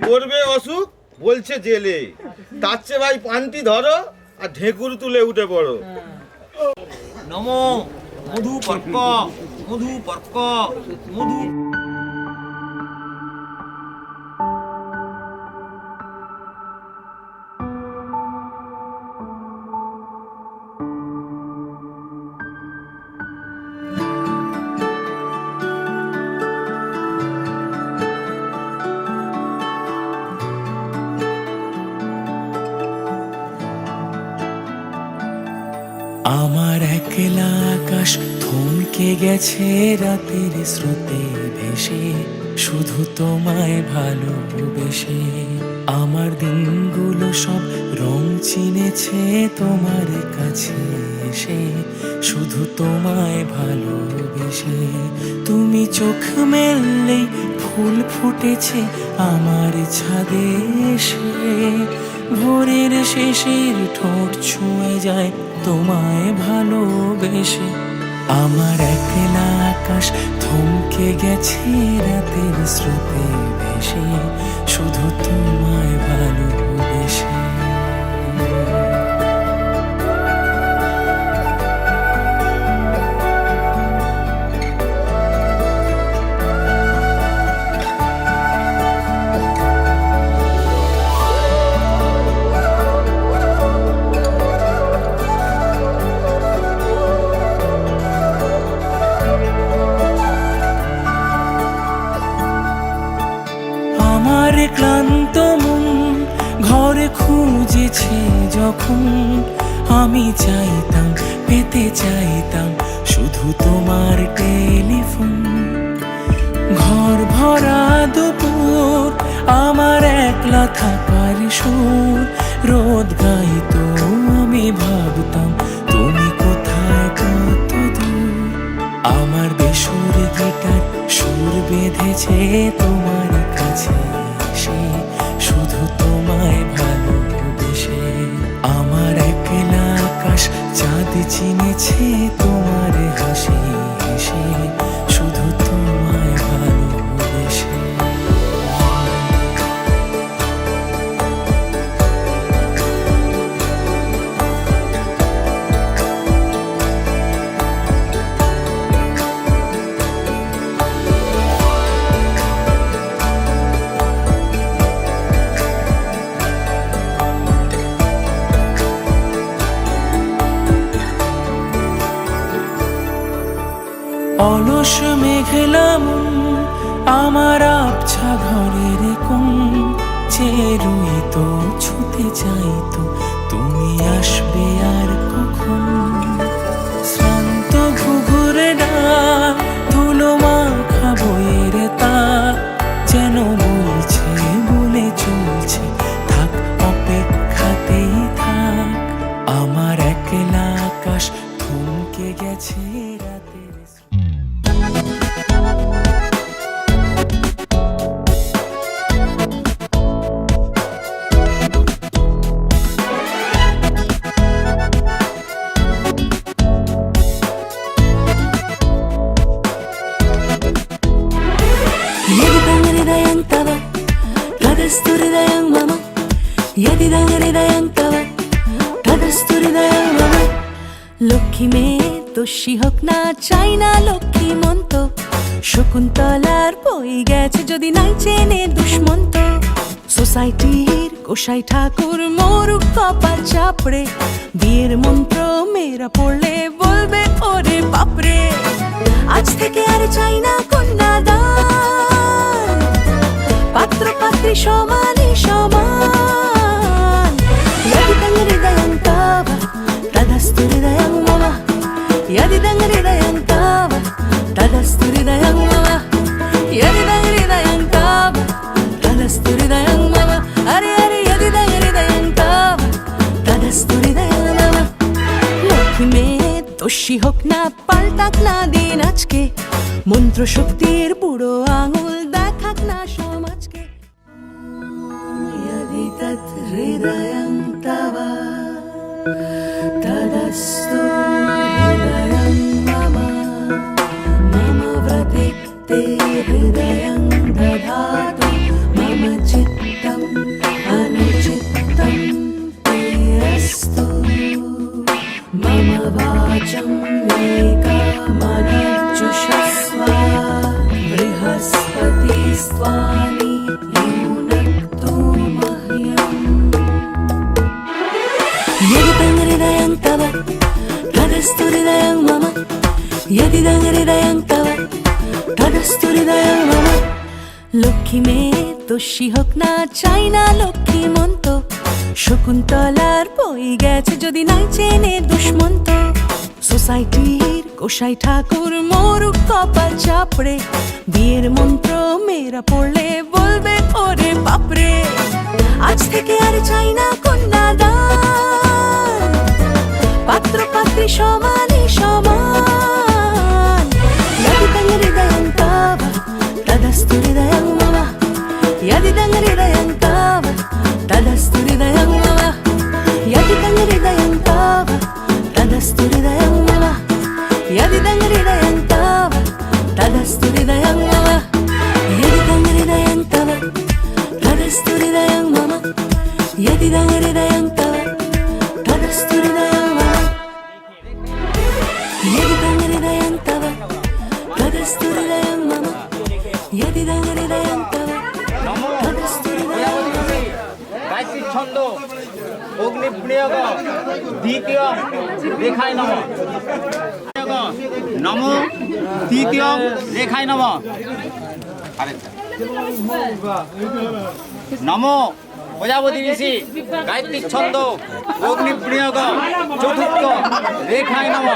করবে অসুখ বলছে জেলে, তার চেয়ে ভাই পান্তি ধরো আর ঢেকুর তুলে উঠে পড়ো। নমো মধু পর্ক মধু পর্ক মধু। আমার একলা আকাশ থমকে গেছে রাতের স্রোতে ভেসে, শুধু তোমায় ভালোবেসে। আমার দিনগুলো সব রং চিনেছে তোমার কাছে এসে, শুধু তোমায় ভালোবেসে। তুমি চোখ মেললেই ফুল ফুটেছে আমার ছাদে এসে, ভোরের শেষের ঠোঁট ছুঁয়ে যায় তোমায় ভালোবেসে। আমার একলা আকাশ থমকে গেছে রাতের স্রোতে ভেসে, শুধু তোমায় ভালোবেসে। ক্লান্ত মন ঘরে খুঁজেছে যখন, আমি চাইতাম পেতে চাইতাম শুধু তোমার টেলিফোন। ঘর ভরা দুপুর আমার একলা থাকার সুর রোদ গাইতো, আমি ভাবতাম তুমি কোথায় কত দূর। আমার বেসুর গিটার সুর বেঁধেছে তোমার কাছে এসে, শুধু তোমায় ভালোবেসে। আমার একলা আকাশ চাঁদ চিনেছে তোমার হাসি হেসে, শুধু তোমায় ভালোবেসে। অলস মেঘলা মন আমার আবছা ঘরের কোণ, চেরুই তো ছুতে চাইতো তুমি আসবে আর কখন। শ্রান্ত ঘুঘুরে ডাক ধুলো মাখা বইয়ের তাক যেন বলছে বলে চলছে থাক অপেক্ষাতেই থাক। আমার একলা আকাশ থমকে গেছে রাতের লক্ষ্মী মেয়ে দোষী হোক না চাই না লক্ষ্মী মন্ত, শকুন্তলার বই গেছে যদি নাই চেনে দুষ্মন্ত। সোসাইটির গোসাই ঠাকুর মরুক কপাল চাপড়ে, বিয়ের মন্ত্র মেয়েরা পড়লে বলবে ওরে বাপরে। আজ থেকে আর চাই না কন্যাদান, পাত্র পাত্রী সমানে সমান। యదిదం హృదయం తావ తదస్తు హృదయం మమ, యదిదం హృదయం తావ తదస్తు హృదయం మమ, యదిదం హృదయం తావ తదస్తు హృదయం మమ। అరే అరే యదిదం హృదయం తావ తదస్తు హృదయం మమ। লক্ষ্মী মেয়ে দোষী হোক না পাল্টাক না দিন আজকে, মন্ত্র শক্তির বুড়ো আঙুল দেখাক না সমাজকে। यदि तत् हृदयं तव तदस्तु हृदयं मम, मम व्रते ते हृदयं ददातु, मम चित्तम् अनुचित्तं ते अस्तु। मम वाचं एकमनर्जुषस्व, बृहस्पतिस्त्वानि यदिदं हृदयं तव तदस्तु हृदयं मम, यदिदं हृदयं तव तदस्तु हृदयं मम। লক্ষ্মী মেয়ে দোষী হোক না চাই না লক্ষ্মী মন্ত, শকুন্তলার বই গেছে যদি নাই চেনে দুষ্মন্ত। সোসাইটির গোসাই ঠাকুর মরুক কপাল চাপড়ে, বিয়ের মন্ত্র মেয়েরা পড়লে বলবে ওরে বাপরে। আজ থেকে আর চাই না কন্যাদান, পাত্র পাত্রী সমানে সমান। यदिदं हृदयं ताव तदस्तु हृदयं मम, यदिदं हृदयं ताव तदस्तु हृदयं मम, यदिदं हृदयं ताव तदस्तु हृदयं मम, यदिदं हृदयं ताव तदस्तु हृदयं मम, यदिदं हृदयं तव तदस्तु हृदयं मम, यदिदं हृदयं तव तदस्तु हृदयं मम, यदिदं हृदयं तव तदस्तु हृदयं मम, यदिदं हृदयं तव तदस्तु हृदयं मम। গায়ত্রী ছন্দ অগ্নি প্রিয়গ দ্বিতীয় রেখায় নম, নম তৃতীয় রেখায় নম। আরেকটা নম প্রজাপতি ঋষি গায়ত্রী ছন্দ অগ্নিপ্রিয়গ চতুর্থ রেখায় নম।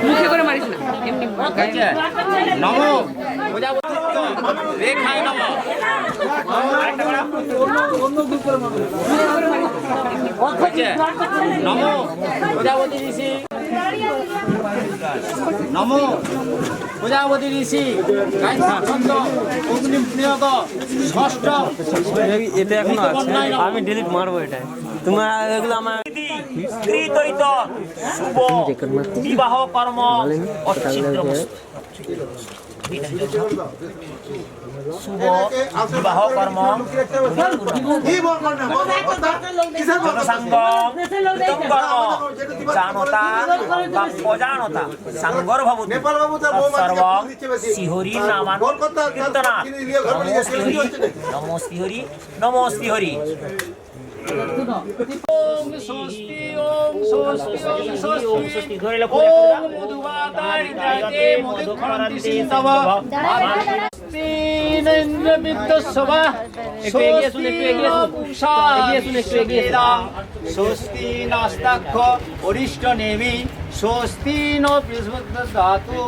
মুখে করে মারিস না এমনি নম প্রজাপতি রেখায় নম। নম প্রজাপতি ঋষি নম প্রজাপতি ঋষি গায়ত্রী ছন্দ অগ্নিপ্রিয়গ ষষ্ঠ। এতে এখন আছে, আমি ডিলিট মারবো এটা। তোমার এগুলো আমার স্ত্রীদ্বৈত শুভ বিবাহ কর্ম অচ্ছিদ্রমস্তু। শুভ বিবাহ কর্ম জানতা বা অজানতা সাঙ্গর ভবতু সর্বং শ্রীহরি নামান কীর্তনাৎ। নমো শ্রীহরি নমো শ্রীহরি নমো শ্রীহরি। ওম স্বস্তি ওম স্বস্তি ওম স্বস্তি ধরে লো। ওম মধুবাতারিতে মধুখরন্তি সিন্তব ইন্দ্র বিদ্যস্বা স্বস্তি নাস্তাক্ষ অরিষ্ট নেমি স্বস্তি ন বৃহস্পতি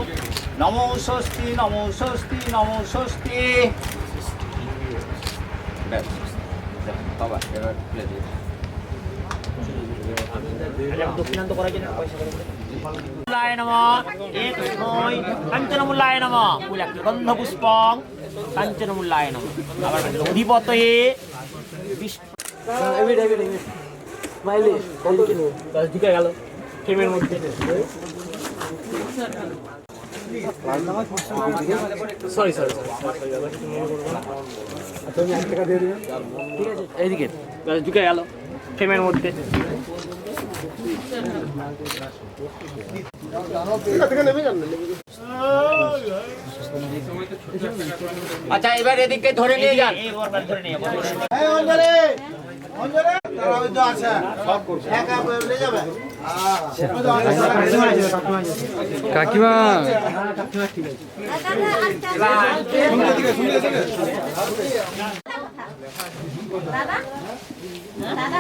নমো স্বস্তি নমো স্বস্তি নমো স্বস্তি। দক্ষিণান্ত করার জন্য পয়সা মূলায় নম। এক নয় কাঞ্চনমূলায় নম। গন্ধ পুষ্পং কাঞ্চনমূলায় নম। আবার অধিপতয়ে ঢুকে গেল ফ্রেমের মধ্যে। সরি এইদিকে ঢুকে গেল ফ্রেমের মধ্যে। আচ্ছা এবার এদিকে ধরে নিয়ে যান। ধরে নিয়ে কাকিমা দাদা